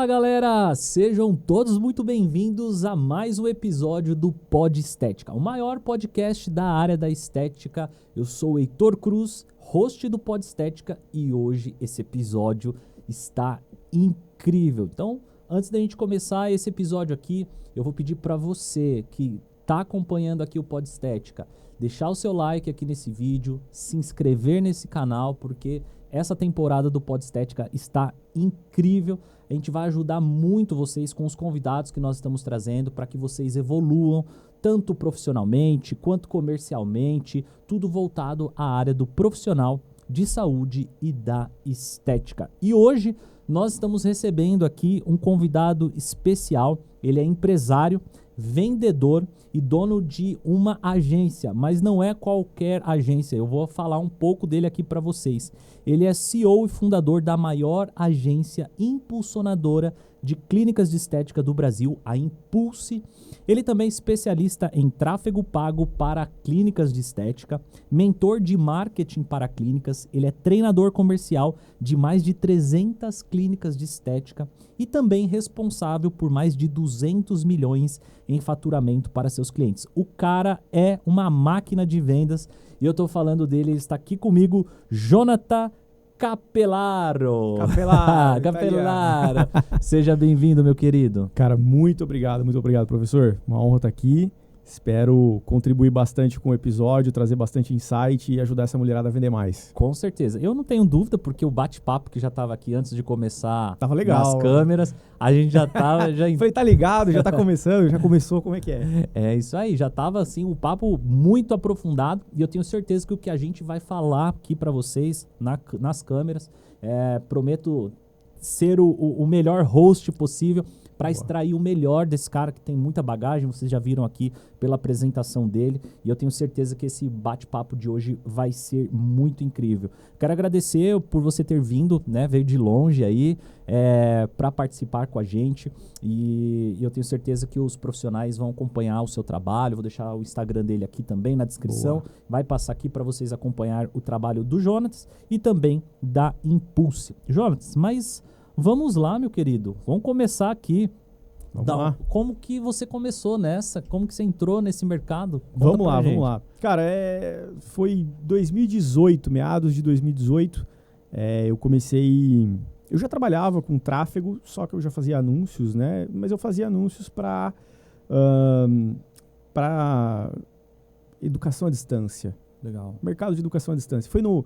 Fala galera, sejam todos muito bem-vindos a mais um episódio do Pod Estética, o maior podcast da área da estética. Eu sou o Heitor Cruz, host do Pod Estética, e hoje esse episódio está incrível. Então, antes da gente começar esse episódio aqui, eu vou pedir para você que está acompanhando aqui o Pod Estética, deixar o seu like aqui nesse vídeo, se inscrever nesse canal, porque essa temporada do Pod Estética está incrível. A gente vai ajudar muito vocês com os convidados que nós estamos trazendo para que vocês evoluam tanto profissionalmente quanto comercialmente, tudo voltado à área do profissional de saúde e da estética. E hoje nós estamos recebendo aqui um convidado especial. Ele é empresário, vendedor e dono de uma agência, mas não é qualquer agência. Eu vou falar um pouco dele aqui para vocês. Ele é CEO e fundador da maior agência impulsionadora de clínicas de estética do Brasil, a Impulse. Ele também é especialista em tráfego pago para clínicas de estética, mentor de marketing para clínicas, ele é treinador comercial de mais de 300 clínicas de estética e também responsável por mais de 200 milhões em faturamento para seus clientes. O cara é uma máquina de vendas e eu tô falando dele, ele está aqui comigo, Jonathan Capellaro. Capellaro. Seja bem-vindo, meu querido. Cara, muito obrigado, professor. Uma honra estar aqui. Espero contribuir bastante com o episódio, trazer bastante insight e ajudar essa mulherada a vender mais. Com certeza. Eu não tenho dúvida, porque o bate-papo que já estava aqui antes de começar tava legal, nas câmeras, a gente já tava... Falei, tá ligado, já tá começando, já começou, como é que é? É isso aí, já tava assim, um papo muito aprofundado e eu tenho certeza que o que a gente vai falar aqui para vocês nas câmeras, prometo ser o melhor host possível para extrair o melhor desse cara que tem muita bagagem. Vocês já viram aqui pela apresentação dele e eu tenho certeza que esse bate-papo de hoje vai ser muito incrível. Quero agradecer por você ter vindo, né? Veio de longe aí para participar com a gente e eu tenho certeza que os profissionais vão acompanhar o seu trabalho. Vou deixar o Instagram dele aqui também na descrição. Boa. Vai passar aqui para vocês acompanhar o trabalho do Jonas e também da Impulse. Jonas, mas vamos lá, meu querido. Vamos começar aqui. Vamos lá. Como que você começou nessa? Como que você entrou nesse mercado? Vamos lá. Cara, foi 2018, meados de 2018. Eu comecei... Eu já trabalhava com tráfego, só que eu já fazia anúncios, né? Mas eu fazia anúncios para educação à distância. Legal. Mercado de educação à distância. Foi no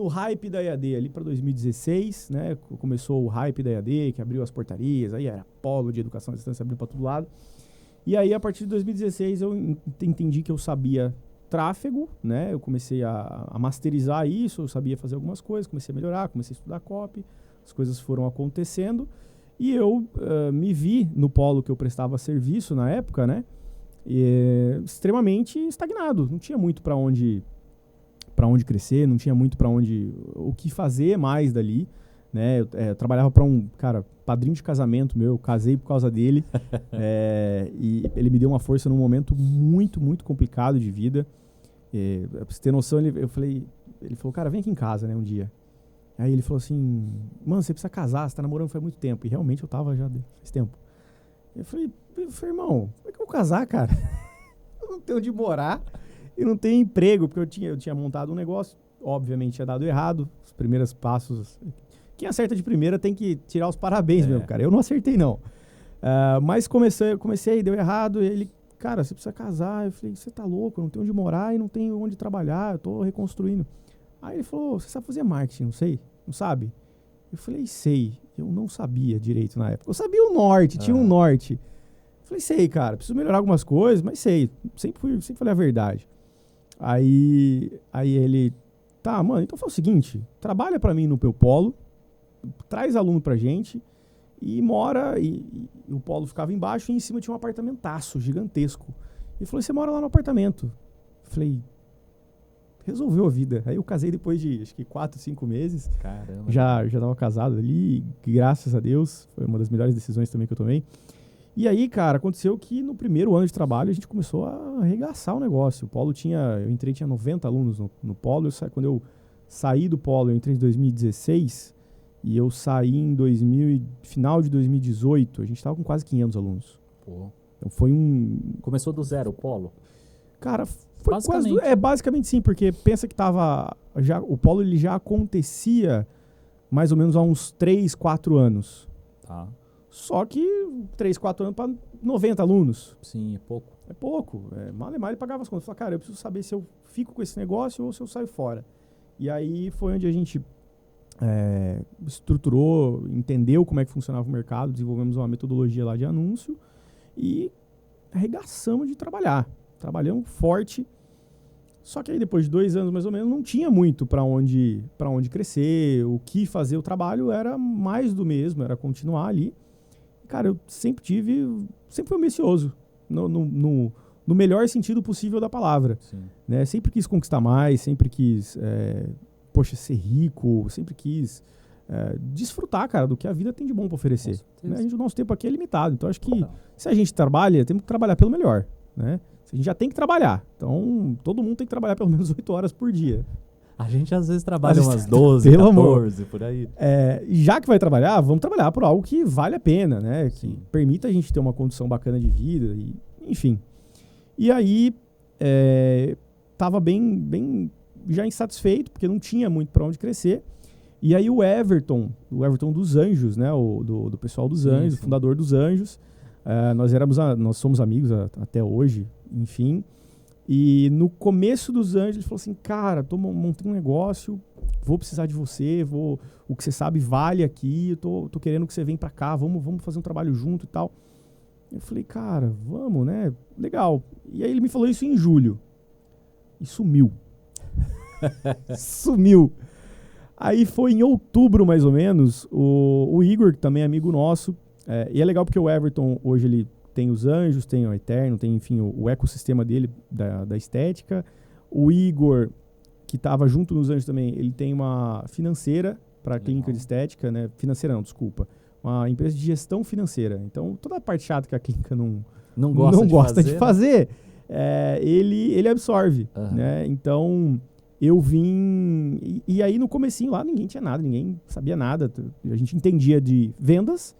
hype da EAD, ali para 2016, né? Começou o hype da EAD, que abriu as portarias, aí era polo de educação à distância, abriu para todo lado. E aí, a partir de 2016, eu entendi que eu sabia tráfego, né? Eu comecei a masterizar isso, eu sabia fazer algumas coisas, comecei a melhorar, comecei a estudar copy, as coisas foram acontecendo e eu me vi no polo que eu prestava serviço na época, né? Extremamente estagnado, não tinha muito para onde crescer, não tinha muito o que fazer mais dali, né? Eu trabalhava para um padrinho de casamento meu, eu casei por causa dele, e ele me deu uma força num momento muito, muito complicado de vida. Pra você ter noção, ele falou, cara, vem aqui em casa, né, um dia. Aí ele falou assim, mano, você precisa casar, você tá namorando faz muito tempo. E realmente eu tava já faz tempo. Eu falei, irmão, como é que eu vou casar, cara? Eu não tenho onde morar. E não tenho emprego, porque eu tinha montado um negócio, obviamente tinha dado errado, os primeiros passos. Quem acerta de primeira tem que tirar os parabéns mesmo, cara. Eu não acertei, não. Mas comecei, deu errado, e ele, cara, você precisa casar. Eu falei, você tá louco, eu não tenho onde morar e não tenho onde trabalhar, eu tô reconstruindo. Aí ele falou, você sabe fazer marketing, não sabe? Eu falei, sei. Eu não sabia direito na época. Eu sabia o norte, tinha um norte. Eu falei, sei, cara, preciso melhorar algumas coisas, mas sei. Sempre falei a verdade. Aí ele, tá, mano, então faz o seguinte, trabalha pra mim no meu polo, traz aluno pra gente e mora, e o polo ficava embaixo e em cima tinha um apartamentaço gigantesco. Ele falou, você mora lá no apartamento? Eu falei, resolveu a vida. Aí eu casei depois de, acho que 4, 5 meses. Caramba. Já tava casado ali, graças a Deus, foi uma das melhores decisões também que eu tomei. E aí, cara, aconteceu que no primeiro ano de trabalho a gente começou a arregaçar o negócio. O polo eu entrei, tinha 90 alunos no polo. Quando eu saí do polo, eu entrei em 2016 E eu saí em final de 2018, a gente estava com quase 500 alunos. Pô. Então foi Começou do zero o polo? Cara, foi Basicamente. basicamente sim, porque pensa que o polo ele já acontecia mais ou menos há uns 3, 4 anos. Tá. Só que 3, 4 anos para 90 alunos. Sim, é pouco. É pouco. Mal e mal ele pagava as contas. Falei, cara, eu preciso saber se eu fico com esse negócio ou se eu saio fora. E aí foi onde a gente estruturou, entendeu como é que funcionava o mercado, desenvolvemos uma metodologia lá de anúncio e arregaçamos de trabalhar. Trabalhamos forte. Só que aí depois de 2 anos mais ou menos não tinha muito para onde crescer, o que fazer. O trabalho era mais do mesmo, era continuar ali. Cara, eu sempre fui ambicioso, no melhor sentido possível da palavra. Né? Sempre quis conquistar mais, sempre quis ser rico, sempre quis desfrutar, cara, do que a vida tem de bom para oferecer. Né? O nosso tempo aqui é limitado, então acho que se a gente trabalha, temos que trabalhar pelo melhor. Né? A gente já tem que trabalhar, então todo mundo tem que trabalhar pelo menos 8 horas por dia. A gente às vezes trabalha umas 12, 14, por aí. Já que vai trabalhar, vamos trabalhar por algo que vale a pena, né? Que permita a gente ter uma condição bacana de vida, enfim. E aí, tava bem já insatisfeito, porque não tinha muito para onde crescer. E aí o Everton dos Anjos, né? Do pessoal dos Anjos, o fundador dos Anjos. Nós somos amigos até hoje, enfim. E no começo dos Anjos, ele falou assim, cara, montei um negócio, vou precisar de você, o que você sabe vale aqui, eu tô querendo que você venha pra cá, vamos fazer um trabalho junto e tal. Eu falei, cara, vamos, né? Legal. E aí ele me falou isso em julho. E sumiu. Sumiu. Aí foi em outubro, mais ou menos, o Igor, que também é amigo nosso, e é legal porque o Everton, hoje ele tem os Anjos, tem o Eterno, tem, enfim, o ecossistema dele, da estética. O Igor, que estava junto nos Anjos também, ele tem uma financeira para clínica de estética, né? Financeira não, desculpa. Uma empresa de gestão financeira. Então, toda a parte chata que a clínica não gosta de fazer, ele absorve. Uhum. Né? Então, eu vim... E aí, no comecinho lá, ninguém tinha nada, ninguém sabia nada. A gente entendia de vendas,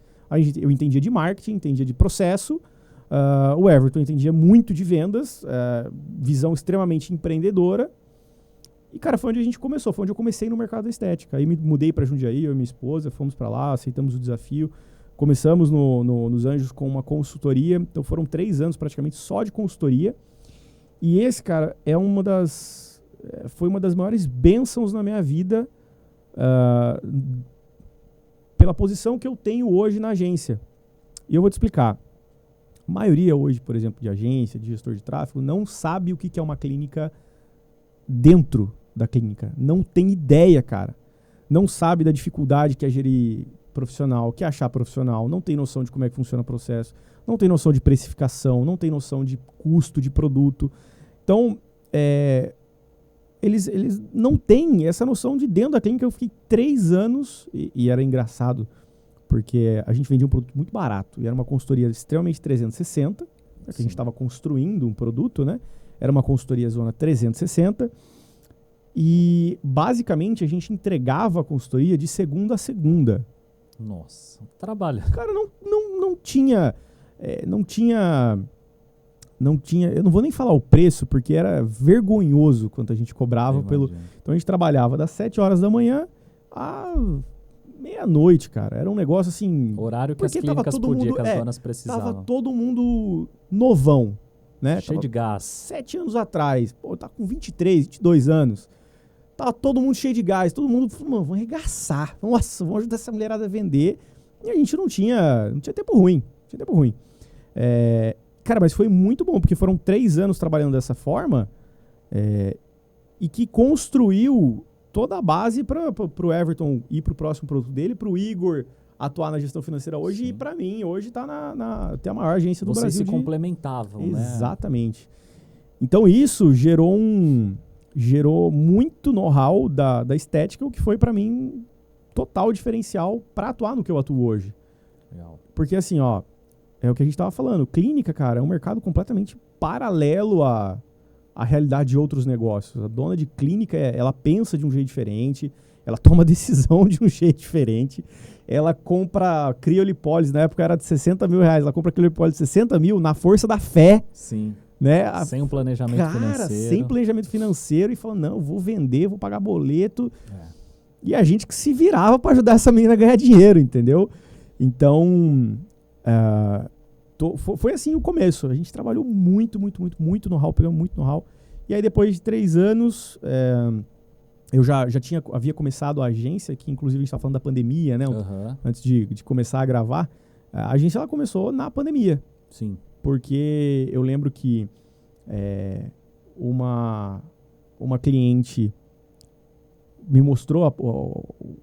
eu entendia de marketing, entendia de processo. O Everton entendia muito de vendas, visão extremamente empreendedora. E, cara, foi onde a gente começou, foi onde eu comecei no mercado da estética. Aí me mudei para Jundiaí, eu e minha esposa, fomos para lá, aceitamos o desafio. Começamos nos Anjos com uma consultoria, então foram 3 anos praticamente só de consultoria. E esse, cara, foi uma das maiores bênçãos na minha vida, pela posição que eu tenho hoje na agência. E eu vou te explicar. A maioria hoje, por exemplo, de agência, de gestor de tráfego, não sabe o que é uma clínica dentro da clínica. Não tem ideia, cara. Não sabe da dificuldade que é gerir profissional, que é achar profissional, não tem noção de como é que funciona o processo, não tem noção de precificação, não tem noção de custo de produto. Então, eles não têm essa noção de dentro da clínica. Eu fiquei 3 anos, e era engraçado, porque a gente vendia um produto muito barato, e era uma consultoria extremamente 360, que a gente estava construindo um produto, né? Era uma consultoria zona 360, e basicamente a gente entregava a consultoria de segunda a segunda. Nossa, trabalho. Cara, não tinha, eu não vou nem falar o preço, porque era vergonhoso quanto a gente cobrava pelo... Então a gente trabalhava das 7 horas da manhã à meia-noite, cara. Era um negócio assim... Horário que as clínicas podiam, que as donas precisavam. Tava todo mundo novão, né? Cheio de gás. 7 anos atrás, tá com 23, 22 anos. Tava todo mundo cheio de gás, todo mundo falou, mano, vamos arregaçar. Nossa, vamos ajudar essa mulherada a vender. E a gente não tinha tempo ruim. Cara, mas foi muito bom, porque foram 3 anos trabalhando dessa forma, e que construiu toda a base para o Everton ir para o próximo produto dele, para o Igor atuar na gestão financeira hoje. Sim. E para mim, hoje tá tem a maior agência do Brasil. Vocês se complementavam, né? Exatamente. Então isso gerou muito know-how da estética, o que foi para mim total diferencial para atuar no que eu atuo hoje. Legal. Porque assim, é o que a gente estava falando, clínica, cara, é um mercado completamente paralelo à a realidade de outros negócios. A dona de clínica, ela pensa de um jeito diferente, ela toma decisão de um jeito diferente, ela compra criolipólise, na época era de 60 mil reais, ela compra criolipólise de 60 mil na força da fé. Sim. Né? Sem um planejamento financeiro. Sem planejamento financeiro e falando, não, eu vou vender, vou pagar boleto. E a gente que se virava para ajudar essa menina a ganhar dinheiro, entendeu? Então, foi assim o começo. A gente trabalhou muito know-how, pegamos muito know-how. E aí depois de 3 anos, eu havia começado a agência, que inclusive a gente estava falando da pandemia, né? Antes de começar a gravar. A agência ela começou na pandemia. Sim. Porque eu lembro que uma cliente me mostrou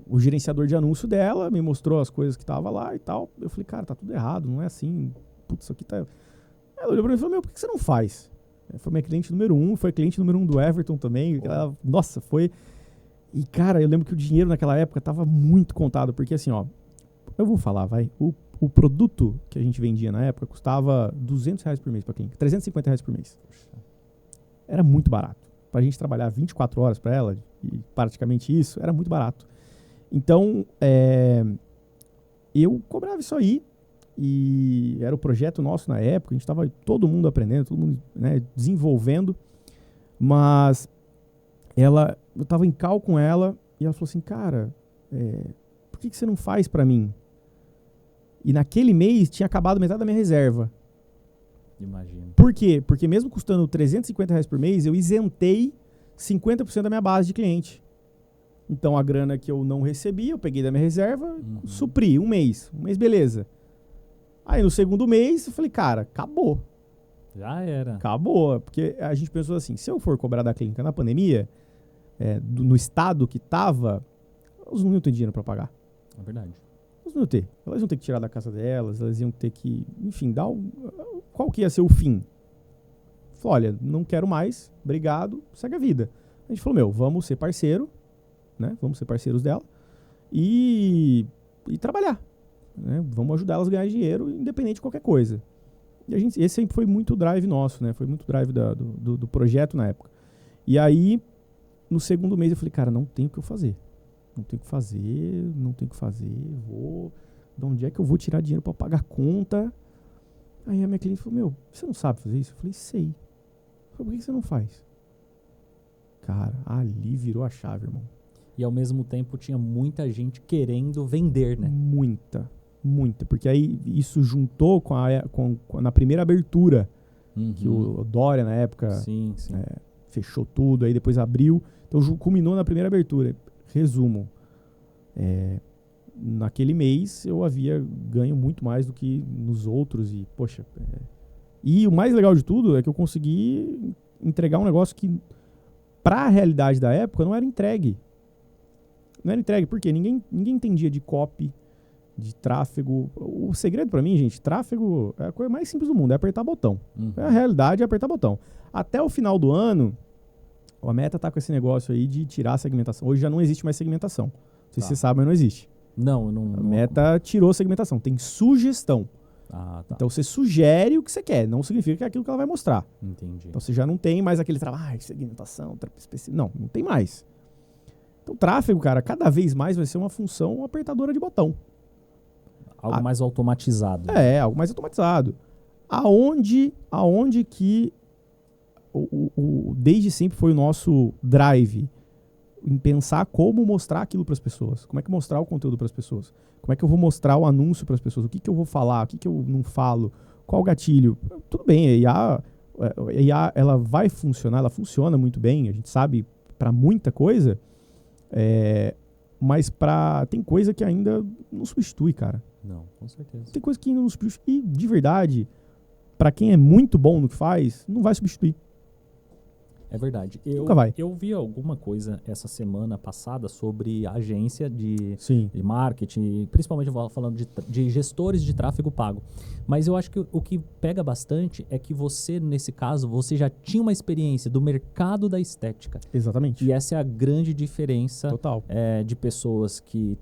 o gerenciador de anúncio dela, me mostrou as coisas que estavam lá e tal. Eu falei, cara, tá tudo errado, não é assim. Putz, isso aqui tá... Ela olhou pra mim e falou, por que você não faz? Foi minha cliente número 1, foi cliente número 1 do Everton também. Ela, nossa, foi... E, cara, eu lembro que o dinheiro naquela época tava muito contado, porque assim, ó, eu vou falar, vai, o produto que a gente vendia na época custava R$200 por mês pra clínica, R$350 por mês. Era muito barato. Pra gente trabalhar 24 horas pra ela, e praticamente isso, era muito barato. Então, eu cobrava isso aí, e era o projeto nosso na época, a gente tava todo mundo aprendendo, todo mundo, né, desenvolvendo, mas eu tava em call com ela, e ela falou assim, cara, por que você não faz pra mim? E naquele mês tinha acabado metade da minha reserva. Imagino. Por quê? Porque mesmo custando R$350 por mês, eu isentei 50% da minha base de cliente. Então a grana que eu não recebi, eu peguei da minha reserva, supri um mês beleza. Aí no segundo mês, eu falei, cara, acabou. Já era. Acabou, porque a gente pensou assim, se eu for cobrar da clínica na pandemia, no estado que tava, elas não iam ter dinheiro para pagar. É verdade. Elas iam ter que tirar da casa delas, elas iam ter que, enfim, qual que ia ser o fim? Falei, olha, não quero mais, obrigado, segue a vida. A gente falou, vamos ser parceiro, né? Vamos ser parceiros dela e trabalhar, né? Vamos ajudar elas a ganhar dinheiro, independente de qualquer coisa. E esse sempre foi muito drive nosso, né? Foi muito drive do projeto na época. E aí, no segundo mês, eu falei, cara, não tenho o que eu fazer. Não tenho o que fazer, de onde é que eu vou tirar dinheiro para pagar conta? Aí a minha cliente falou, você não sabe fazer isso? Eu falei, sei. Eu falei, por que você não faz? Cara, ali virou a chave, irmão. E ao mesmo tempo tinha muita gente querendo vender, né? Muita, porque aí isso juntou na primeira abertura, que o Dória na época fechou tudo, aí depois abriu, então culminou na primeira abertura. Resumo, naquele mês eu havia ganho muito mais do que nos outros e, poxa, e o mais legal de tudo é que eu consegui entregar um negócio que, para a realidade da época, não era entregue. Não era entregue, porque ninguém entendia de copy, de tráfego. O segredo para mim, gente, tráfego é a coisa mais simples do mundo, é apertar botão. A realidade é apertar botão. Até o final do ano, a Meta tá com esse negócio aí de tirar a segmentação. Hoje já não existe mais segmentação. Não sei se você sabe, mas não existe. Não. A Meta tirou a segmentação. Tem sugestão. Ah, tá. Então você sugere o que você quer. Não significa que é aquilo que ela vai mostrar. Entendi. Então você já não tem mais aquele trabalho, segmentação, específico. Não tem mais. Então tráfego, cara, cada vez mais vai ser uma função apertadora de botão. Algo mais automatizado. Algo mais automatizado. Aonde que desde sempre foi o nosso drive em pensar como mostrar aquilo para as pessoas, como é que mostrar o conteúdo para as pessoas, como é que eu vou mostrar o anúncio para as pessoas, o que eu vou falar, o que eu não falo, qual o gatilho. Tudo bem, a IA ela vai funcionar, ela funciona muito bem, a gente sabe para muita coisa, mas tem coisa que ainda não substitui, cara. Não, com certeza. Tem coisa que ainda não substitui e, de verdade, para quem é muito bom no que faz, não vai substituir. É verdade. Nunca vai. Eu vi alguma coisa essa semana passada sobre agência de Sim. marketing, principalmente falando de gestores de tráfego pago. Mas eu acho que o que pega bastante é que você, nesse caso, você já tinha uma experiência do mercado da estética. Exatamente. E essa é a grande diferença Total. de pessoas que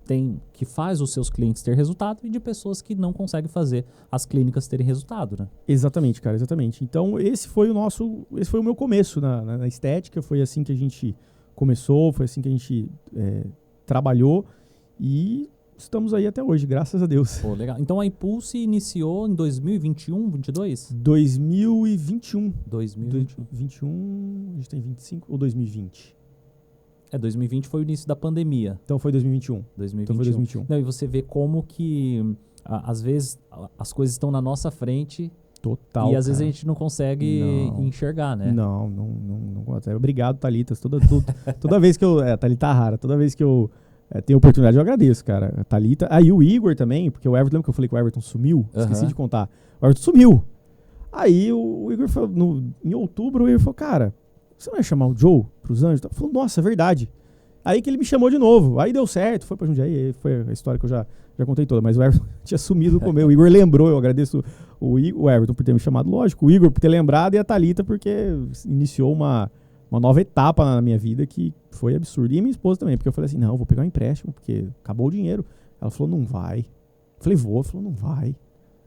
faz os seus clientes ter resultado e de pessoas que não conseguem fazer as clínicas terem resultado, né? Exatamente, cara, exatamente. Então, esse foi o meu começo na estética, foi assim que a gente começou, foi assim que a gente trabalhou e estamos aí até hoje, graças a Deus. Pô, legal. Então a Impulse iniciou em 2021, 22? 2021. 2021. 2021, a gente tem 25 ou 2020? 2020 foi o início da pandemia. Então foi 2021. 2021. Então foi 2021. Não, e você vê como que às vezes as coisas estão na nossa frente. Total. E às vezes a cara. gente não consegue enxergar, né? Não. Obrigado, Thalita. Toda vez que eu. Thalita rara, toda vez que eu tenho oportunidade, eu agradeço, cara. A Thalita. Aí o Igor também, porque o Everton, lembra que eu falei que o Everton sumiu? Esqueci de contar. O Everton sumiu. Aí o Igor falou, em outubro, o Igor falou, cara, você não ia chamar o Joe pros Anjos? Eu falei, nossa, é verdade. Aí que ele me chamou de novo. Aí deu certo, foi pra Jundiaí, foi a história que eu já contei toda. Mas o Everton tinha sumido com o meu. O Igor lembrou, eu agradeço o Everton por ter me chamado, lógico. O Igor por ter lembrado e a Thalita porque iniciou uma nova etapa na minha vida que foi absurda. E minha esposa também, porque eu falei assim, não, eu vou pegar um empréstimo, porque acabou o dinheiro. Ela falou, não vai. Eu falei, vou. Ela falou, não vai.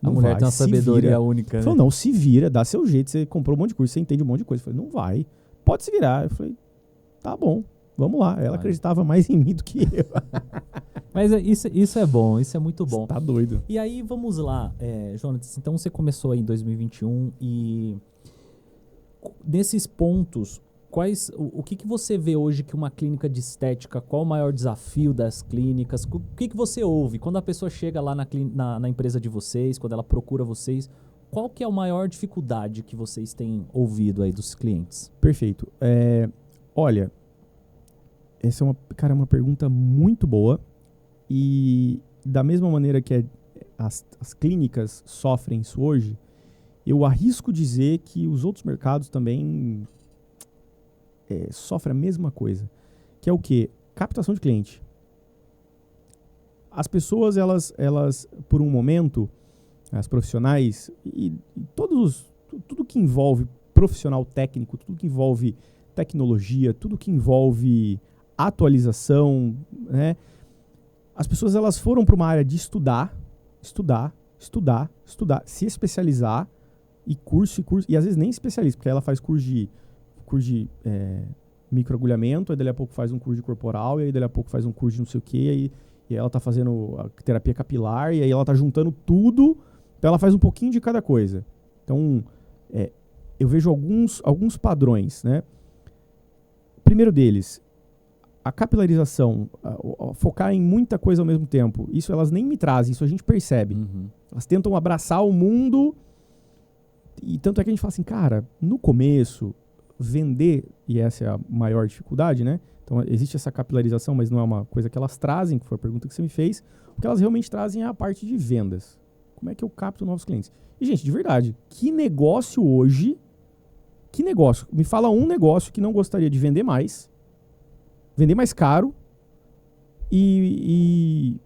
A mulher tem uma sabedoria única, né? Falou, não, se vira, dá seu jeito. Você comprou um monte de curso, você entende um monte de coisa. Eu falei, não vai. Pode se virar. Eu falei, tá bom, vamos lá. Ela acreditava mais em mim do que eu. Mas isso é bom, isso é muito bom. Você tá doido. E aí, vamos lá, Jonas, então você começou aí em 2021 e nesses pontos, o que você vê hoje que uma clínica de estética, qual o maior desafio das clínicas? O que você ouve quando a pessoa chega lá na empresa de vocês, quando ela procura vocês? Qual que é a maior dificuldade que vocês têm ouvido aí dos clientes? Perfeito. Olha, essa é uma pergunta muito boa e da mesma maneira que as clínicas sofrem isso hoje, eu arrisco dizer que os outros mercados também sofrem a mesma coisa, que é o quê? Captação de cliente. As pessoas, elas por um momento, as profissionais e tudo que envolve profissional técnico, tudo que envolve tecnologia, tudo que envolve atualização, né? As pessoas elas foram para uma área de estudar, se especializar e curso, e às vezes nem especialista, porque ela faz curso de microagulhamento, aí dali a pouco faz um curso de corporal, e aí dali a pouco faz um curso de não sei o que, e aí ela tá fazendo a terapia capilar, e aí ela tá juntando tudo, então ela faz um pouquinho de cada coisa. Então, eu vejo alguns padrões, né? O primeiro deles, a capilarização, focar em muita coisa ao mesmo tempo, isso elas nem me trazem, isso a gente percebe. Uhum. Elas tentam abraçar o mundo, e tanto é que a gente fala assim, cara, no começo, vender, e essa é a maior dificuldade, né? Então existe essa capilarização, mas não é uma coisa que elas trazem, que foi a pergunta que você me fez. O que elas realmente trazem é a parte de vendas. Como é que eu capto novos clientes? E, gente, de verdade, que negócio hoje, me fala um negócio que não gostaria de vender mais caro e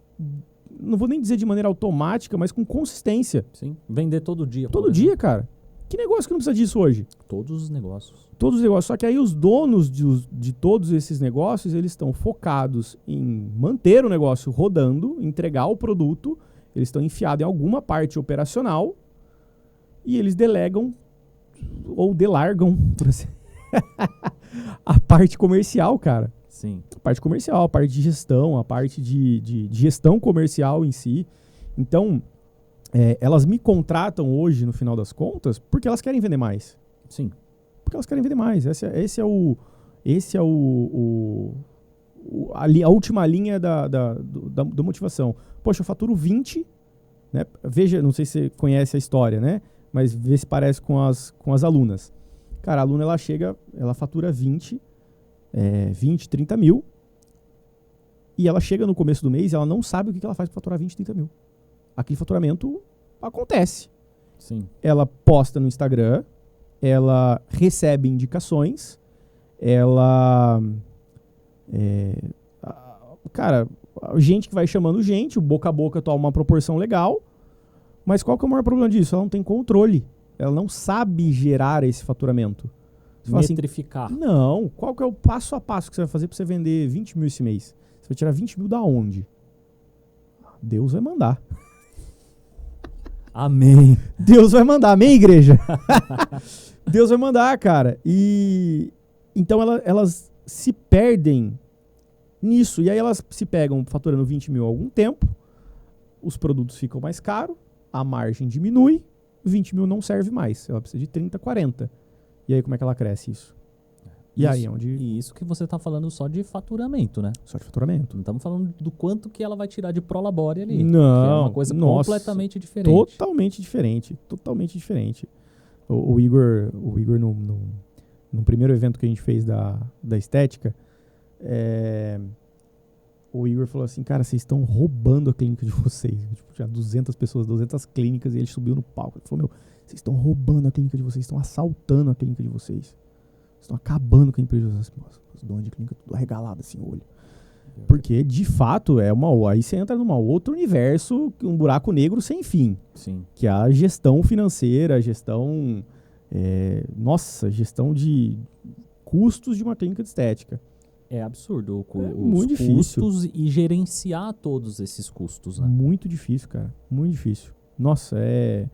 não vou nem dizer de maneira automática, mas com consistência. Sim, vender todo dia. Todo dia, cara. Que negócio que não precisa disso hoje? Todos os negócios. Todos os negócios. Só que aí os donos de todos esses negócios, eles estão focados em manter o negócio rodando, entregar o produto, eles estão enfiados em alguma parte operacional e eles delegam ou delargam a parte comercial, cara. Sim. A parte comercial, a parte de gestão, a parte de gestão comercial em si. Então, elas me contratam hoje, no final das contas, porque elas querem vender mais. Sim. Porque elas querem vender mais. Esse é a última linha da motivação. Poxa, eu faturo 20, né? Veja, não sei se você conhece a história, né? Mas vê se parece com as alunas. Cara, a aluna, ela fatura 20, 30 mil, e ela chega no começo do mês e ela não sabe o que ela faz para faturar 20, 30 mil. Aquele faturamento acontece. Sim. Ela posta no Instagram, ela recebe indicações, ela... cara, gente que vai chamando gente, o boca a boca toma uma proporção legal, mas qual que é o maior problema disso? Ela não tem controle. Ela não sabe gerar esse faturamento. Você fala assim, Metrificar. não, qual que é o passo a passo que você vai fazer para você vender 20 mil esse mês? Você vai tirar 20 mil da onde? Deus vai mandar. Amém. Deus vai mandar, amém, igreja? Deus vai mandar, cara. E então elas se perdem nisso. E aí elas se pegam faturando 20 mil há algum tempo, os produtos ficam mais caros, a margem diminui, 20 mil não serve mais. Ela precisa de 30, 40. E aí como é que ela cresce isso? E aí onde... E isso que você tá falando só de faturamento, né? Só de faturamento. Não estamos falando do quanto que ela vai tirar de prolabore ali. Não. Que é uma coisa completamente diferente. Totalmente diferente. Totalmente diferente. O Igor no primeiro evento que a gente fez da estética, o Igor falou assim, cara, vocês estão roubando a clínica de vocês. Tipo, tinha 200 pessoas, 200 clínicas, e ele subiu no palco. Ele falou, vocês estão roubando a clínica de vocês, estão assaltando a clínica de vocês. Estão acabando com a empresa. Os donos de clínica tudo arregalado assim, o olho. Porque, de fato, aí você entra num outro universo, um buraco negro sem fim. Sim. Que é a gestão financeira, a gestão... gestão de custos de uma clínica de estética. É absurdo os muito custos difícil. E gerenciar todos esses custos, né? Muito difícil, cara. Muito difícil. Nossa, é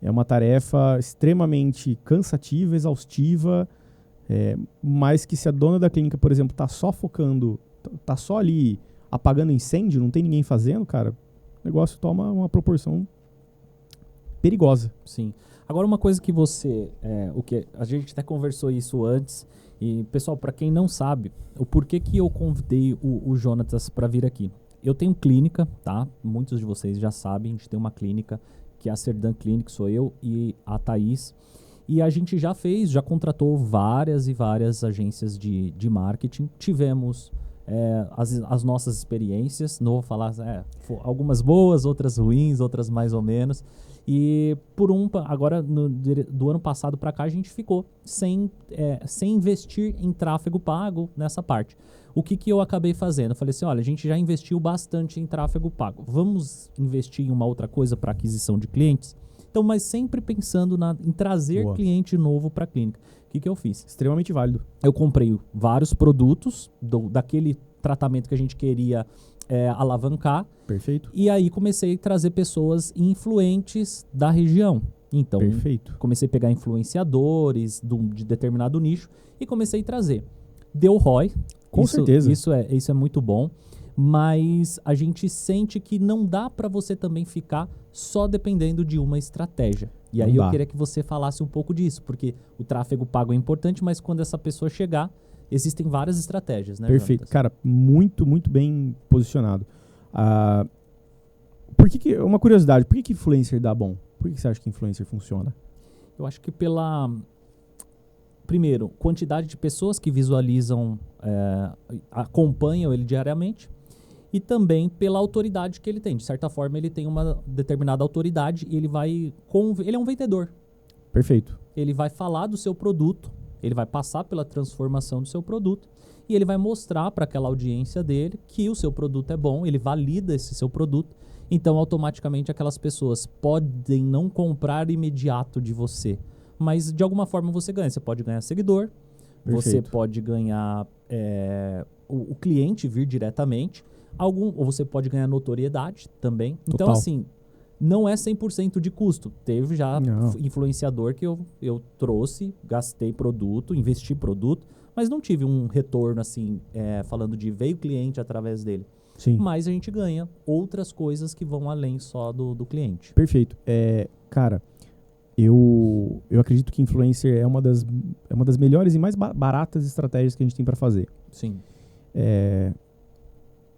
uma tarefa extremamente cansativa, exaustiva, mas que se a dona da clínica, por exemplo, tá só focando, tá só ali apagando incêndio, não tem ninguém fazendo, cara, o negócio toma uma proporção perigosa. Sim. Agora uma coisa que você, o que a gente até conversou isso antes, e pessoal, para quem não sabe, o porquê que eu convidei o Jonatas para vir aqui. Eu tenho clínica, tá? Muitos de vocês já sabem, a gente tem uma clínica que é a Serdan Clinic, sou eu e a Thaís. E a gente já contratou várias e várias agências de marketing. Tivemos as nossas experiências, não vou falar, algumas boas, outras ruins, outras mais ou menos. E agora do ano passado para cá a gente ficou sem investir em tráfego pago nessa parte. O que eu acabei fazendo? Eu falei assim, olha, a gente já investiu bastante em tráfego pago. Vamos investir em uma outra coisa para aquisição de clientes? Então, mas sempre pensando em trazer cliente novo para a clínica. O que eu fiz? Extremamente válido. Eu comprei vários produtos daquele tratamento que a gente queria alavancar. Perfeito. E aí comecei a trazer pessoas influentes da região. Então, perfeito. Comecei a pegar influenciadores de determinado nicho e comecei a trazer. Deu ROI. Com certeza. Isso é muito bom. Mas a gente sente que não dá para você também ficar só dependendo de uma estratégia. E aí eu queria que você falasse um pouco disso, porque o tráfego pago é importante, mas quando essa pessoa chegar, existem várias estratégias, né? Perfeito. Jonatas? Cara, muito, muito bem posicionado. Uma curiosidade, por que influencer dá bom? Por que você acha que influencer funciona? Eu acho que primeiro, quantidade de pessoas que visualizam, acompanham ele diariamente, e também pela autoridade que ele tem. De certa forma, ele tem uma determinada autoridade e ele é um vendedor. Perfeito. Ele vai falar do seu produto, ele vai passar pela transformação do seu produto e ele vai mostrar para aquela audiência dele que o seu produto é bom, ele valida esse seu produto. Então, automaticamente, aquelas pessoas podem não comprar imediato de você, mas de alguma forma você ganha. Você pode ganhar seguidor, perfeito. Você pode ganhar o cliente vir diretamente, ou você pode ganhar notoriedade também. Total. Então, assim, não é 100% de custo. Teve já influenciador que eu trouxe, gastei produto, investi produto, mas não tive um retorno, assim, falando de veio cliente através dele. Sim. Mas a gente ganha outras coisas que vão além só do cliente. Perfeito. Cara, eu acredito que influencer é uma das melhores e mais baratas estratégias que a gente tem para fazer. Sim.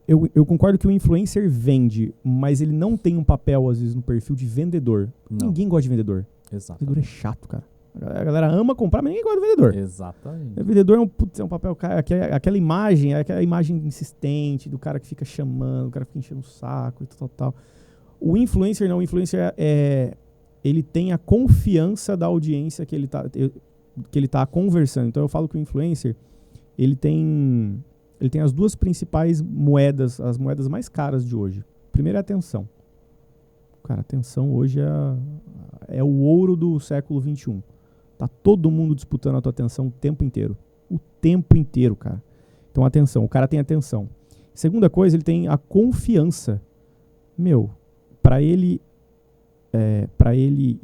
Eu concordo que o influencer vende, mas ele não tem um papel, às vezes, no perfil de vendedor. Não. Ninguém gosta de vendedor. Exato. Vendedor é chato, cara. A galera ama comprar, mas ninguém gosta de vendedor. Exatamente. O vendedor é um papel, aquela imagem insistente do cara que fica chamando, do cara que fica enchendo o saco e tal. O influencer não. O influencer ele tem a confiança da audiência que ele tá conversando. Então eu falo que o influencer, ele tem as duas principais moedas, as moedas mais caras de hoje. Primeiro é a atenção. Cara, a atenção hoje é o ouro do século XXI. Tá todo mundo disputando a tua atenção o tempo inteiro. O tempo inteiro, cara. Então, atenção. O cara tem atenção. Segunda coisa, ele tem a confiança. Meu, para ele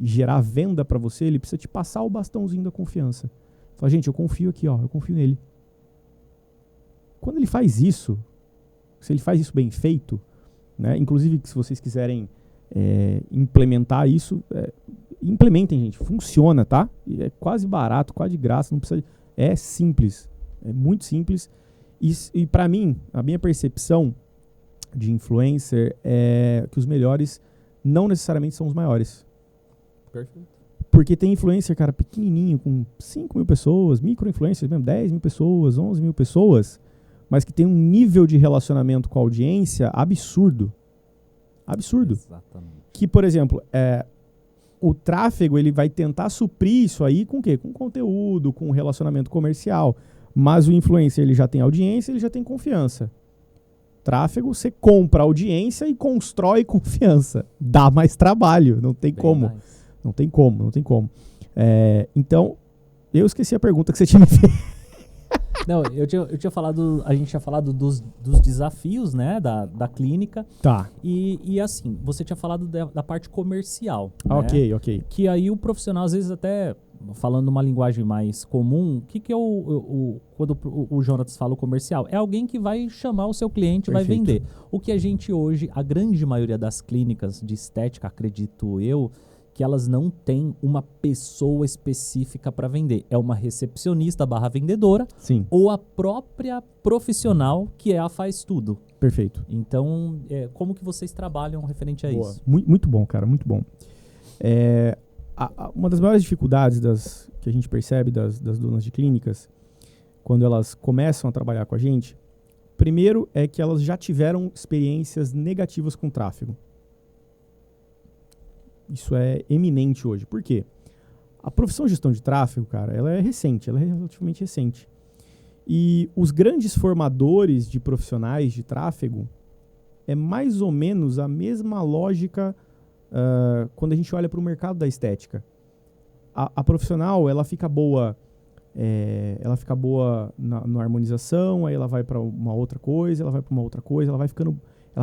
gerar venda para você, ele precisa te passar o bastãozinho da confiança. Fala, gente, eu confio aqui, ó. Eu confio nele. Quando ele faz isso, se ele faz isso bem feito, né? Inclusive, se vocês quiserem implementar isso, implementem, gente. Funciona, tá? É quase barato, quase de graça. Não precisa. É simples. É muito simples. E para mim, a minha percepção de influencer é que os melhores não necessariamente são os maiores. Perfeito. Porque tem influencer, cara, pequenininho, com 5 mil pessoas, micro-influencers mesmo, 10 mil pessoas, 11 mil pessoas, mas que tem um nível de relacionamento com a audiência absurdo. Absurdo. Exatamente. Que, por exemplo, o tráfego ele vai tentar suprir isso aí com o quê? Com conteúdo, com relacionamento comercial. Mas o influencer ele já tem audiência, ele já tem confiança. Tráfego, você compra audiência e constrói confiança. Dá mais trabalho, não tem como. Não tem como. Então, eu esqueci a pergunta que você tinha me feito. Não, eu tinha falado, a gente tinha falado dos desafios, né, da clínica. Tá. E assim, você tinha falado da parte comercial. Ok. Que aí o profissional, às vezes até, falando uma linguagem mais comum, o que é quando o Jonatas fala o comercial? É alguém que vai chamar o seu cliente e vai vender. O que a gente hoje, a grande maioria das clínicas de estética, acredito eu, que elas não têm uma pessoa específica para vender. É uma recepcionista / vendedora. Sim. Ou a própria profissional que é a faz tudo. Perfeito. Então, como que vocês trabalham referente a isso? Muito bom, cara, muito bom. Uma das maiores dificuldades que a gente percebe das donas de clínicas, quando elas começam a trabalhar com a gente, primeiro é que elas já tiveram experiências negativas com tráfego. Isso é eminente hoje. Por quê? A profissão de gestão de tráfego, cara, ela é recente, ela é relativamente recente. E os grandes formadores de profissionais de tráfego é mais ou menos a mesma lógica quando a gente olha para o mercado da estética. A profissional, ela fica boa na harmonização, aí ela vai para uma outra coisa, ela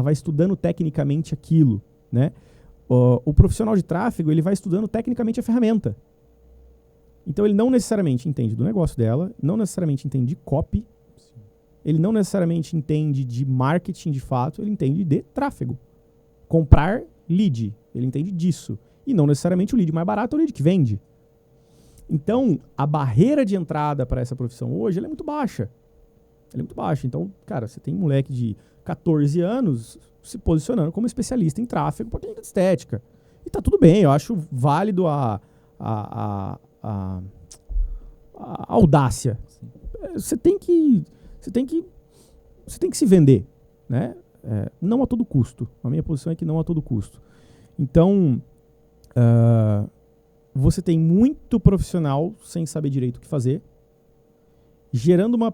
vai estudando tecnicamente aquilo, né? O profissional de tráfego, ele vai estudando tecnicamente a ferramenta. Então, ele não necessariamente entende do negócio dela, não necessariamente entende de copy, ele não necessariamente entende de marketing de fato, ele entende de tráfego. Comprar lead, ele entende disso. E não necessariamente o lead mais barato é o lead que vende. Então, a barreira de entrada para essa profissão hoje ela é muito baixa. Então, cara, você tem um moleque de 14 anos se posicionando como especialista em tráfego para clínica de estética. E tá tudo bem, eu acho válido a audácia. Você tem que se vender, né? Não a todo custo. A minha posição é que não a todo custo. Então, você tem muito profissional sem saber direito o que fazer, gerando uma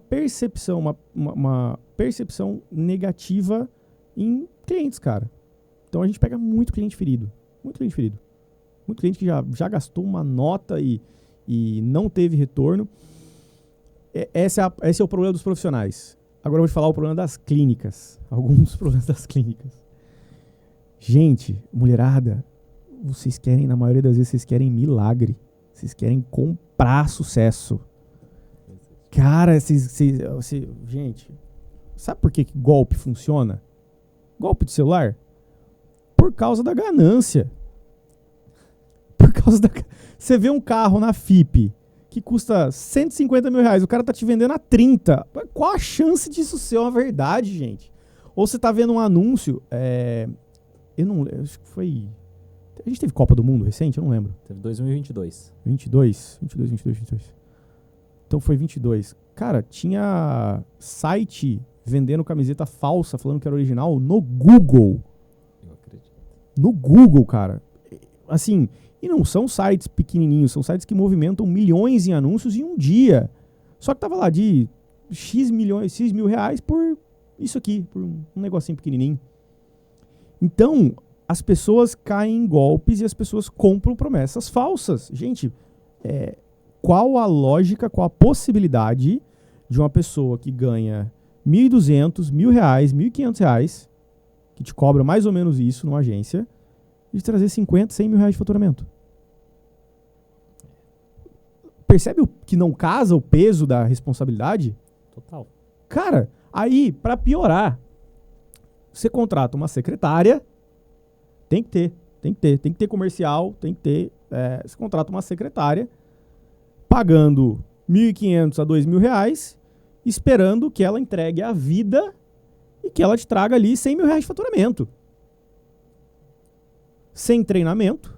percepção negativa em clientes, cara. Então a gente pega muito cliente ferido. Muito cliente que já gastou uma nota e não teve retorno. Esse é o problema dos profissionais. Agora eu vou te falar o problema das clínicas. Alguns dos problemas das clínicas. Gente, mulherada, na maioria das vezes, vocês querem milagre. Vocês querem comprar sucesso. Cara, gente, sabe por que golpe funciona? Golpe de celular? Por causa da ganância. Você vê um carro na FIP que custa 150 mil reais, o cara tá te vendendo a 30. Qual a chance disso ser uma verdade, gente? Ou você tá vendo um anúncio, eu acho que foi... A gente teve Copa do Mundo recente? Eu não lembro. Teve 2022. 22. Então foi 22. Cara, tinha site vendendo camiseta falsa, falando que era original, no Google. Eu acredito. No Google, cara. Assim, e não são sites pequenininhos, são sites que movimentam milhões em anúncios em um dia. Só que tava lá de X milhões, X mil reais por isso aqui, por um negocinho pequenininho. Então, as pessoas caem em golpes e as pessoas compram promessas falsas. Gente, qual a lógica, qual a possibilidade de uma pessoa que ganha R$1.200, R$1.000, R$1.500, que te cobra mais ou menos isso numa agência, de trazer 50, 100 mil reais de faturamento? Percebe que não casa o peso da responsabilidade? Total. Cara, aí, pra piorar, você contrata uma secretária, tem que ter comercial, tem que ter, você contrata uma secretária, pagando R$1.500 a R$2.000, esperando que ela entregue a vida e que ela te traga ali 100 mil reais de faturamento. Sem treinamento,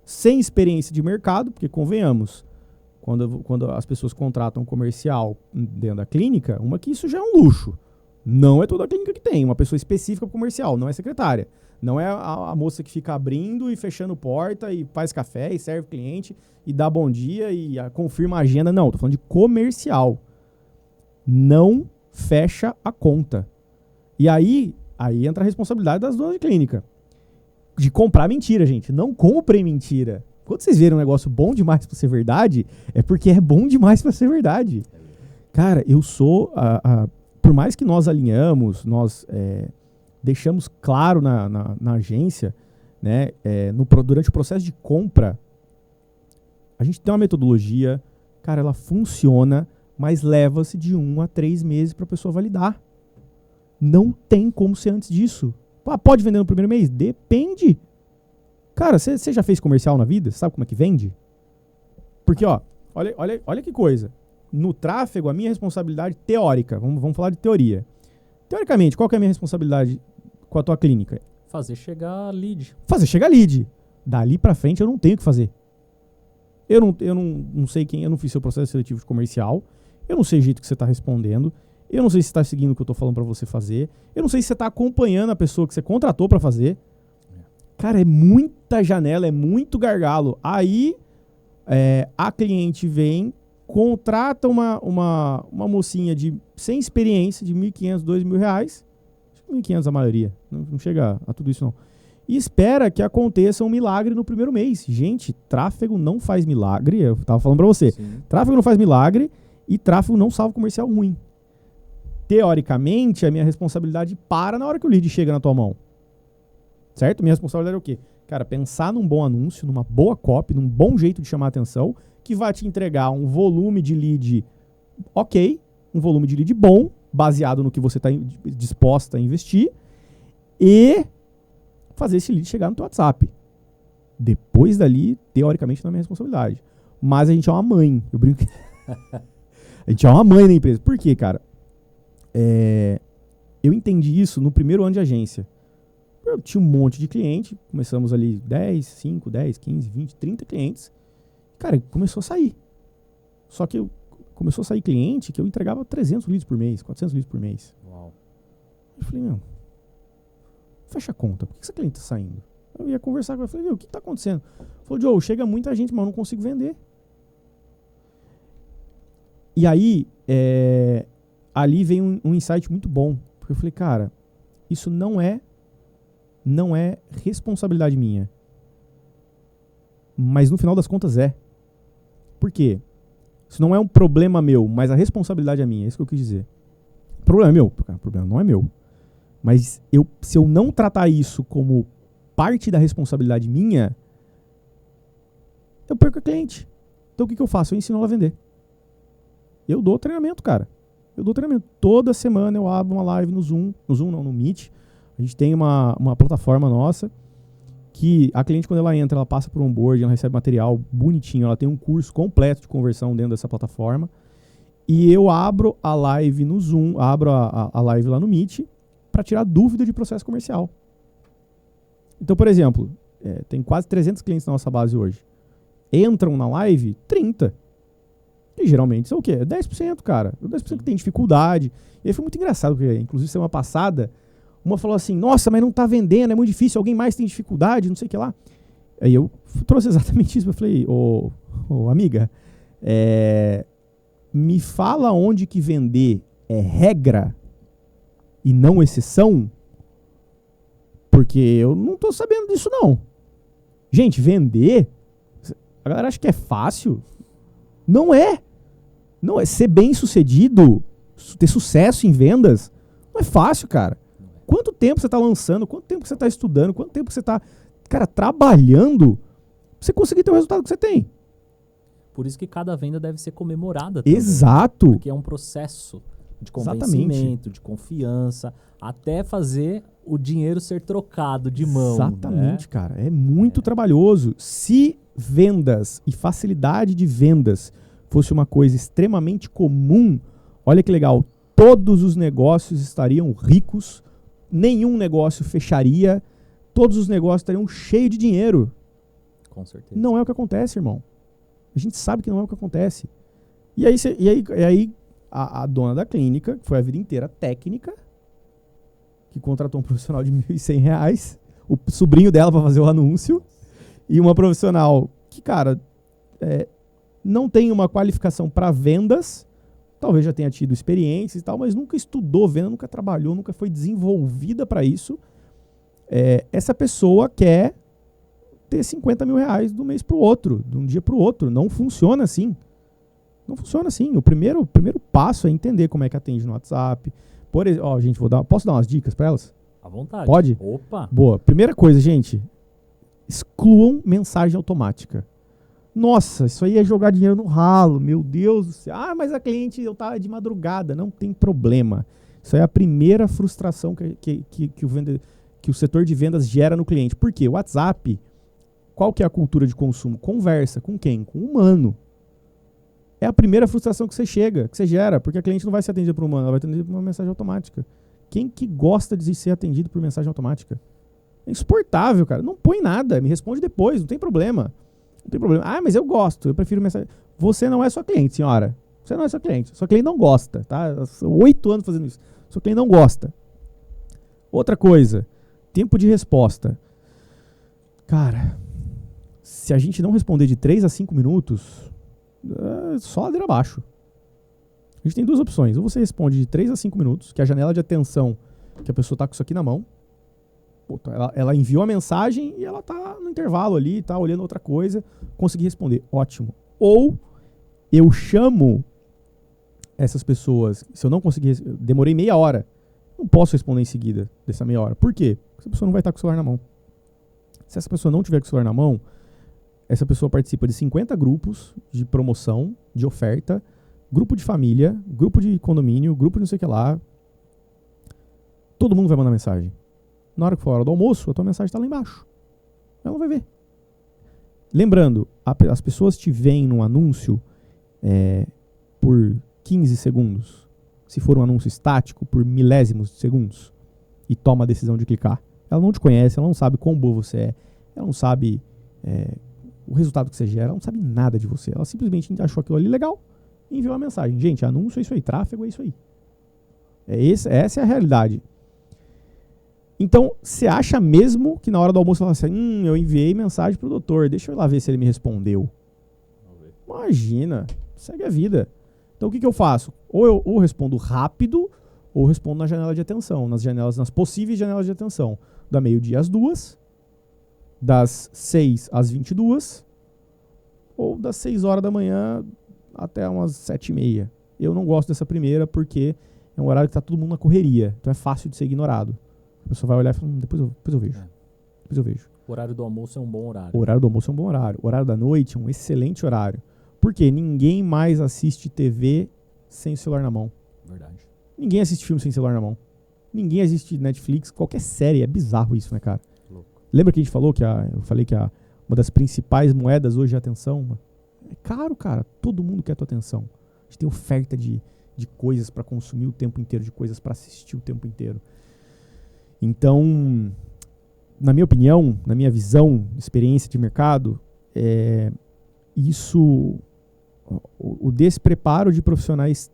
sem experiência de mercado, porque convenhamos, quando as pessoas contratam um comercial dentro da clínica, que isso já é um luxo. Não é toda a clínica que tem, uma pessoa específica para comercial, não é secretária. Não é a moça que fica abrindo e fechando porta e faz café e serve cliente e dá bom dia e confirma a agenda. Não, tô falando de comercial. Não fecha a conta. E aí entra a responsabilidade das donas de clínica. De comprar mentira, gente. Não comprem mentira. Quando vocês verem um negócio bom demais pra ser verdade, é porque é bom demais pra ser verdade. Cara, eu sou... por mais que nós alinhamos, nós deixamos claro na agência, né, durante o processo de compra, a gente tem uma metodologia, cara, ela funciona, mas leva-se de 1 a 3 meses para a pessoa validar. Não tem como ser antes disso. Pode vender no primeiro mês? Depende. Cara, você já fez comercial na vida? Você sabe como é que vende? Porque, olha que coisa. No tráfego, a minha responsabilidade teórica, vamos falar de teoria. Teoricamente, qual que é a minha responsabilidade com a tua clínica? Fazer chegar lead. Fazer chegar lead. Dali pra frente eu não tenho o que fazer. Eu não sei eu não fiz seu processo seletivo de comercial, eu não sei o jeito que você está respondendo, eu não sei se você está seguindo o que eu estou falando para você fazer, eu não sei se você está acompanhando a pessoa que você contratou para fazer. Cara, é muita janela, é muito gargalo. Aí a cliente vem, contrata uma mocinha sem experiência, de R$1.500, R$2.000, acho que R$1.500 a maioria, não chega a tudo isso não, e espera que aconteça um milagre no primeiro mês. Gente, tráfego não faz milagre, eu tava falando pra você. Sim. Tráfego não faz milagre e tráfego não salva comercial ruim. Teoricamente, a minha responsabilidade para na hora que o lead chega na tua mão. Certo? Minha responsabilidade é o quê? Cara, pensar num bom anúncio, numa boa copy, num bom jeito de chamar a atenção, que vai te entregar um volume de lead ok, um volume de lead bom, baseado no que você está disposta a investir, e fazer esse lead chegar no teu WhatsApp. Depois dali, teoricamente, não é minha responsabilidade. Mas a gente é uma mãe. Eu brinco. A gente é uma mãe na empresa. Por quê, cara? Eu entendi isso no primeiro ano de agência. Eu tinha um monte de cliente. Começamos ali 5, 10, 15, 20, 30 clientes. Cara, começou a sair. Só que começou a sair cliente que eu entregava 300 leads por mês, 400 leads por mês. Uau. Eu falei, fecha a conta, por que essa cliente tá saindo? Eu ia conversar com ela, falei, o que tá acontecendo? Falou, Joe, chega muita gente, mas eu não consigo vender. E aí, ali veio um insight muito bom, porque eu falei, cara, isso não é responsabilidade minha. Mas no final das contas é. Por quê? Isso não é um problema meu, mas a responsabilidade é minha, é isso que eu quis dizer. O problema é meu, cara, o problema não é meu. Mas se eu não tratar isso como parte da responsabilidade minha, eu perco a cliente. Então o que eu faço? Eu ensino ela a vender. Eu dou treinamento, cara. Eu dou treinamento. Toda semana eu abro uma live no Zoom. No Zoom não, no Meet. A gente tem uma plataforma nossa que a cliente, quando ela entra, ela passa por um onboard, ela recebe material bonitinho. Ela tem um curso completo de conversão dentro dessa plataforma. E eu abro a live no Zoom, abro a live lá no Meet, para tirar dúvida de processo comercial. Então, por exemplo, tem quase 300 clientes na nossa base hoje. Entram na live 30. E geralmente são o quê? 10%, cara. 10% que tem dificuldade. E aí foi muito engraçado, porque inclusive semana passada, uma falou assim, nossa, mas não tá vendendo, é muito difícil, alguém mais tem dificuldade, não sei o que lá. Aí eu trouxe exatamente isso, eu falei, amiga, me fala onde que vender é regra e não exceção? Porque eu não tô sabendo disso, não. Gente, vender, a galera acha que é fácil. Não é. Não é. Ser bem sucedido, ter sucesso em vendas, não é fácil, cara. Quanto tempo você tá lançando, quanto tempo você tá estudando, quanto tempo você tá, cara, trabalhando pra você conseguir ter o resultado que você tem. Por isso que cada venda deve ser comemorada também. Exato. Porque é um processo de convencimento, de confiança, até fazer o dinheiro ser trocado de mão. Exatamente, né? cara. É muito trabalhoso. Se vendas e facilidade de vendas fosse uma coisa extremamente comum, olha que legal, todos os negócios estariam ricos, nenhum negócio fecharia, todos os negócios estariam cheios de dinheiro. Com certeza. Não é o que acontece, irmão. A gente sabe que não é o que acontece. E aí a dona da clínica, que foi a vida inteira técnica, que contratou um profissional de R$1.100, o sobrinho dela para fazer o anúncio, e uma profissional que, cara, não tem uma qualificação para vendas, talvez já tenha tido experiências e tal, mas nunca estudou venda, nunca trabalhou, nunca foi desenvolvida para isso. Essa pessoa quer ter R$50 mil de um mês para o outro, de um dia para o outro. Não funciona assim. Não funciona assim. O primeiro passo é entender como é que atende no WhatsApp. Gente, posso dar umas dicas para elas? À vontade. Pode? Opa! Boa. Primeira coisa, gente, excluam mensagem automática. Nossa, isso aí é jogar dinheiro no ralo, meu Deus do céu. Ah, mas a cliente, eu tava de madrugada. Não tem problema. Isso aí é a primeira frustração que o setor de vendas gera no cliente. Por quê? O WhatsApp, qual que é a cultura de consumo? Conversa. Com quem? Com o humano. É a primeira frustração que você gera, porque a cliente não vai ser atendida por um humano, ela vai ser atendida por uma mensagem automática. Quem que gosta de ser atendido por mensagem automática? É insuportável, cara. Não põe nada, me responde depois, não tem problema. Não tem problema. Ah, mas eu gosto, eu prefiro mensagem. Você não é sua cliente, senhora. Você não é sua cliente. Sua cliente não gosta, tá? 8 anos fazendo isso. Sua cliente não gosta. Outra coisa, tempo de resposta. Cara, se a gente não responder de 3 a 5 minutos, só ladeira abaixo. A gente tem duas opções. Ou você responde de 3 a 5 minutos, que é a janela de atenção que a pessoa tá com isso aqui na mão. Ela enviou a mensagem e ela tá no intervalo ali, tá olhando outra coisa, consegui responder. Ótimo. Ou eu chamo essas pessoas, se eu não conseguir, demorei meia hora, não posso responder em seguida dessa meia hora. Por quê? Porque essa pessoa não vai estar com o celular na mão. Se essa pessoa não tiver com o celular na mão, essa pessoa participa de 50 grupos de promoção, de oferta, grupo de família, grupo de condomínio, grupo de não sei o que lá. Todo mundo vai mandar mensagem. Na hora que for a hora do almoço, a tua mensagem está lá embaixo. Ela não vai ver. Lembrando, as pessoas te veem num anúncio por 15 segundos. Se for um anúncio estático, por milésimos de segundos. E toma a decisão de clicar. Ela não te conhece, ela não sabe quão boa você é. Ela não sabe o resultado que você gera. Ela não sabe nada de você. Ela simplesmente achou aquilo ali legal e enviou a mensagem. Gente, anúncio é isso aí, tráfego é isso aí. Essa é a realidade. Então, você acha mesmo que na hora do almoço ela fala assim, eu enviei mensagem pro doutor, deixa eu ir lá ver se ele me respondeu. Imagina, segue a vida. Então, o que eu faço? Ou eu respondo rápido, ou respondo na janela de atenção, nas possíveis janelas de atenção. Da meio-dia às 2, das 6 às 22, ou das 6 horas da manhã até umas 7h30. Eu não gosto dessa primeira porque é um horário que tá todo mundo na correria, então é fácil de ser ignorado. A pessoa vai olhar e fala, depois eu vejo. Depois eu vejo. O horário do almoço é um bom horário. O horário do almoço é um bom horário. O horário da noite é um excelente horário. Porque ninguém mais assiste TV sem o celular na mão. Verdade. Ninguém assiste filme sem celular na mão. Ninguém assiste Netflix, qualquer série. É bizarro isso, né, cara? Louco. Lembra que a gente falou eu falei que uma das principais moedas hoje é a atenção? É caro, cara. Todo mundo quer a tua atenção. A gente tem oferta de coisas pra consumir o tempo inteiro, de coisas pra assistir o tempo inteiro. Então, na minha opinião, na minha visão, experiência de mercado, o despreparo de profissionais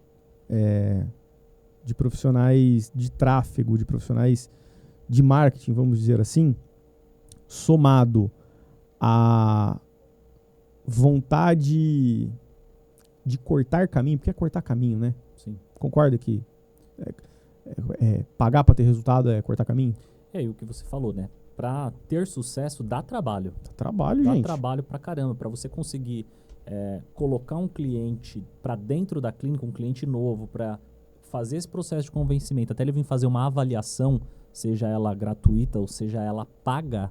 de tráfego, de profissionais de marketing, vamos dizer assim, somado à vontade de cortar caminho, porque é cortar caminho, né? Sim. Concorda que pagar para ter resultado é cortar caminho? É, e o que você falou, né? Pra ter sucesso, dá trabalho. Trabalho, Dá gente. trabalho pra caramba. Pra você conseguir colocar um cliente pra dentro da clínica, um cliente novo, pra fazer esse processo de convencimento, até ele vir fazer uma avaliação, seja ela gratuita ou seja ela paga,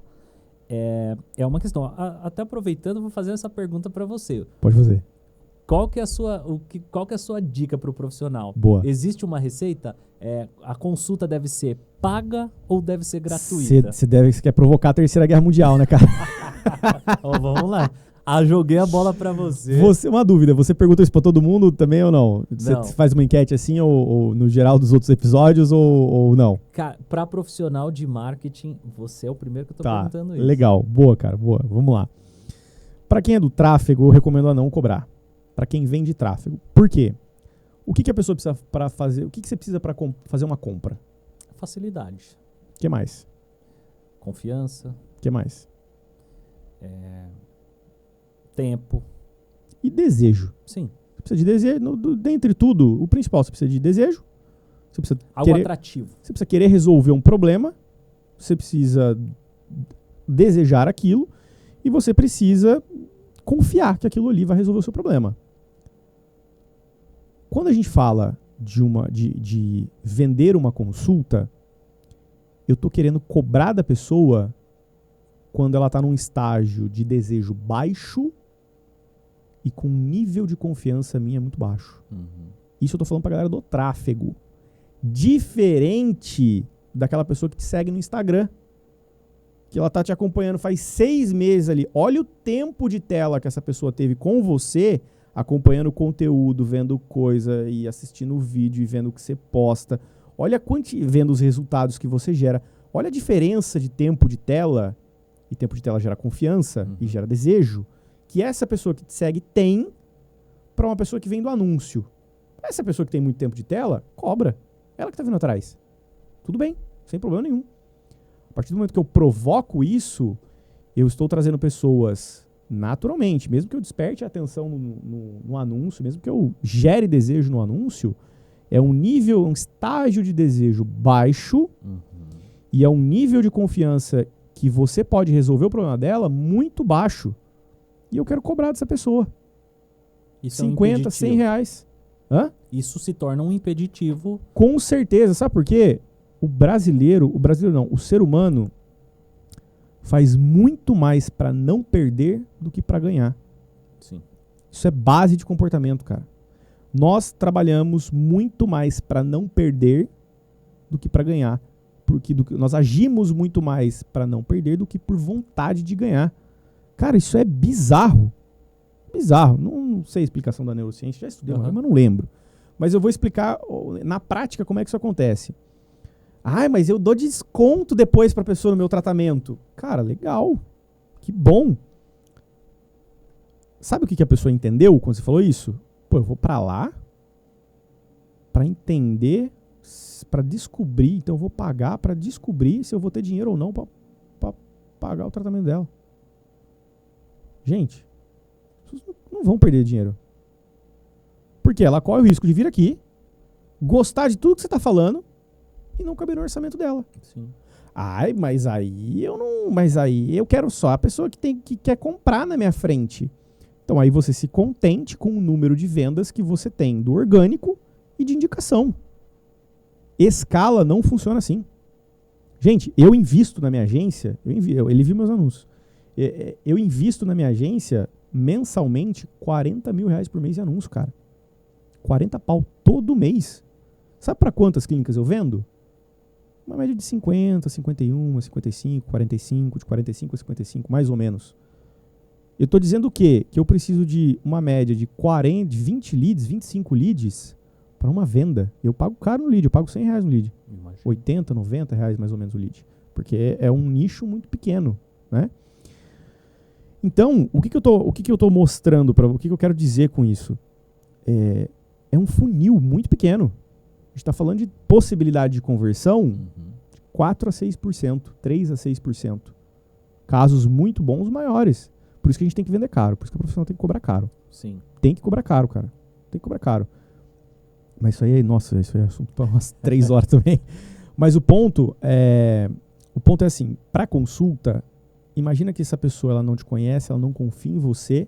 é uma questão. Até aproveitando, eu vou fazer essa pergunta pra você. Pode fazer. Qual que é a sua dica pro profissional? Boa. Existe uma receita? A consulta deve ser paga ou deve ser gratuita? Você quer provocar a Terceira Guerra Mundial, né, cara? Ó, vamos lá. Joguei a bola pra você. Uma dúvida, você perguntou isso pra todo mundo também ou não? Você Não. faz uma enquete assim ou no geral dos outros episódios ou não? Cara, pra profissional de marketing, você é o primeiro que eu tô perguntando isso. Legal. Boa, cara. Boa. Vamos lá. Pra quem é do tráfego, eu recomendo a não cobrar. Pra quem vende tráfego. Por quê? O que a pessoa precisa para fazer? O que você precisa para fazer uma compra? Facilidade. O que mais? Confiança. O que mais? Tempo. E desejo. Sim. Você precisa de desejo. Dentre tudo, o principal, você precisa de desejo. Você precisa Algo atrativo. Você precisa querer resolver um problema. Você precisa desejar aquilo. E você precisa confiar que aquilo ali vai resolver o seu problema. Quando a gente fala de vender uma consulta, eu estou querendo cobrar da pessoa quando ela está num estágio de desejo baixo e com um nível de confiança minha muito baixo. Uhum. Isso eu estou falando para a galera do tráfego. Diferente daquela pessoa que te segue no Instagram, que ela tá te acompanhando faz 6 meses ali. Olha o tempo de tela que essa pessoa teve com você, acompanhando o conteúdo, vendo coisa e assistindo o vídeo e vendo o que você posta. Olha vendo os resultados que você gera. Olha a diferença de tempo de tela, e tempo de tela gera confiança e gera desejo, que essa pessoa que te segue tem para uma pessoa que vem do anúncio. Essa pessoa que tem muito tempo de tela, cobra. Ela que tá vindo atrás. Tudo bem, sem problema nenhum. A partir do momento que eu provoco isso, eu estou trazendo pessoas naturalmente, mesmo que eu desperte a atenção no anúncio, mesmo que eu gere desejo no anúncio, é um estágio de desejo baixo e é um nível de confiança que você pode resolver o problema dela muito baixo. E eu quero cobrar dessa pessoa. Isso 50, 100 reais. Hã? Isso se torna um impeditivo. Com certeza. Sabe por quê? O ser humano faz muito mais para não perder do que para ganhar. Sim. Isso é base de comportamento, cara. Nós trabalhamos muito mais para não perder do que para ganhar. Porque nós agimos muito mais para não perder do que por vontade de ganhar. Cara, isso é bizarro. Bizarro. Não sei a explicação da neurociência, já estudei, mas não lembro. Mas eu vou explicar na prática como é que isso acontece. Mas eu dou desconto depois para a pessoa no meu tratamento. Cara, legal. Que bom. Sabe o que a pessoa entendeu quando você falou isso? Pô, eu vou para lá para entender, para descobrir. Então eu vou pagar para descobrir se eu vou ter dinheiro ou não para pagar o tratamento dela. Gente, vocês não vão perder dinheiro. Porque ela corre o risco de vir aqui, gostar de tudo que você está falando e não caber no orçamento dela. Sim. Mas aí eu não. Mas aí eu quero só a pessoa que quer comprar na minha frente. Então aí você se contente com o número de vendas que você tem do orgânico e de indicação. Escala não funciona assim. Gente, eu invisto na minha agência, ele viu meus anúncios. Eu invisto na minha agência mensalmente 40 mil reais por mês de anúncio, cara. 40 pau todo mês. Sabe para quantas clínicas eu vendo? Uma média de 50, 51, 55, 45, de 45 a 55, mais ou menos. Eu tô dizendo o quê? Que eu preciso de uma média de 20 leads, 25 leads para uma venda. Eu pago caro no lead, eu pago 100 reais no lead. Imagina. 80, 90 reais mais ou menos o lead. Porque é um nicho muito pequeno, né? Então, o que eu tô mostrando para, o que eu quero dizer com isso? É um funil muito pequeno. A gente está falando de possibilidade de conversão de 4 a 6%, 3 a 6%. Casos muito bons, maiores. Por isso que a gente tem que vender caro, por isso que a profissional tem que cobrar caro. Sim. Tem que cobrar caro, cara. Tem que cobrar caro. Mas isso aí, nossa, isso aí é assunto para umas 3 horas também. Mas o ponto é assim, para consulta, imagina que essa pessoa ela não te conhece, ela não confia em você,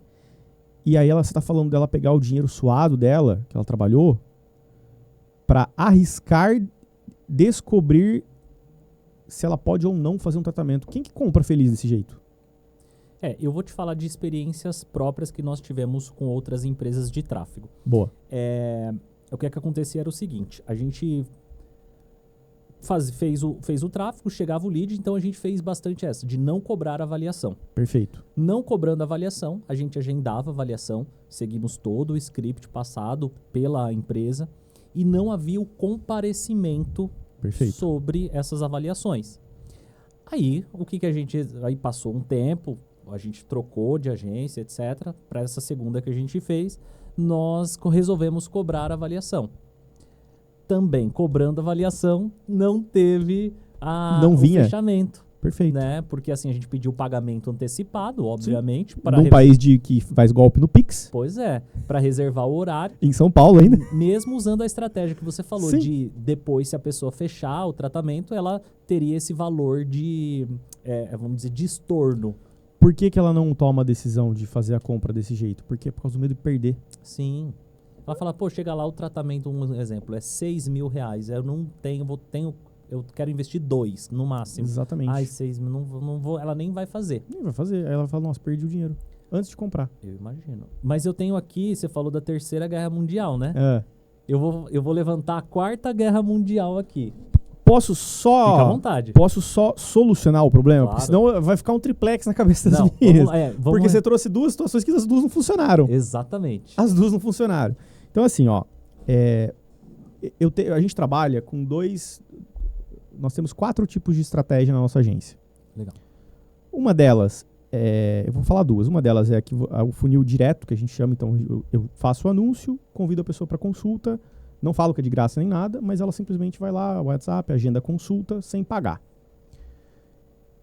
e aí você está falando dela pegar o dinheiro suado dela, que ela trabalhou, para arriscar descobrir se ela pode ou não fazer um tratamento. Quem que compra feliz desse jeito? Eu vou te falar de experiências próprias que nós tivemos com outras empresas de tráfego. Boa. O que acontecia era o seguinte, a gente fez o tráfego, chegava o lead, então a gente fez bastante essa, de não cobrar avaliação. Perfeito. Não cobrando avaliação, a gente agendava a avaliação, seguimos todo o script passado pela empresa e não havia o comparecimento Perfeito. sobre essas avaliações. Aí, aí passou um tempo, a gente trocou de agência, etc. Para essa segunda que a gente fez, nós resolvemos cobrar a avaliação. Também cobrando avaliação, não teve o fechamento. Perfeito. Né? Porque assim, a gente pediu pagamento antecipado, obviamente. Num país que faz golpe no Pix. Pois é, para reservar o horário. Em São Paulo ainda. Mesmo usando a estratégia que você falou, de depois, se a pessoa fechar o tratamento, ela teria esse valor de, vamos dizer, de estorno. Por que ela não toma a decisão de fazer a compra desse jeito? Porque é por causa do medo de perder. Sim. Ela fala, chega lá o tratamento, um exemplo, é R$6.000. Eu não tenho, eu quero investir 2 no máximo. Exatamente. Ai, 6 mil, não vou, ela nem vai fazer. Nem vai fazer. Aí ela fala, nossa, perdi o dinheiro. Antes de comprar. Eu imagino. Mas eu tenho aqui, você falou da Terceira Guerra Mundial, né? Eu vou levantar a Quarta Guerra Mundial aqui. Posso só... Fica à vontade. Posso só solucionar o problema? Claro. Porque senão vai ficar um triplex na cabeça das meninas. Porque você trouxe 2 situações que as 2 não funcionaram. Exatamente. As 2 não funcionaram. Então, assim, a gente trabalha com 2... Nós temos 4 tipos de estratégia na nossa agência. Legal. Uma delas, eu vou falar 2. Uma delas é o funil direto, que a gente chama. Então, eu faço o anúncio, convido a pessoa para consulta. Não falo que é de graça nem nada, mas ela simplesmente vai lá, WhatsApp, agenda a consulta, sem pagar.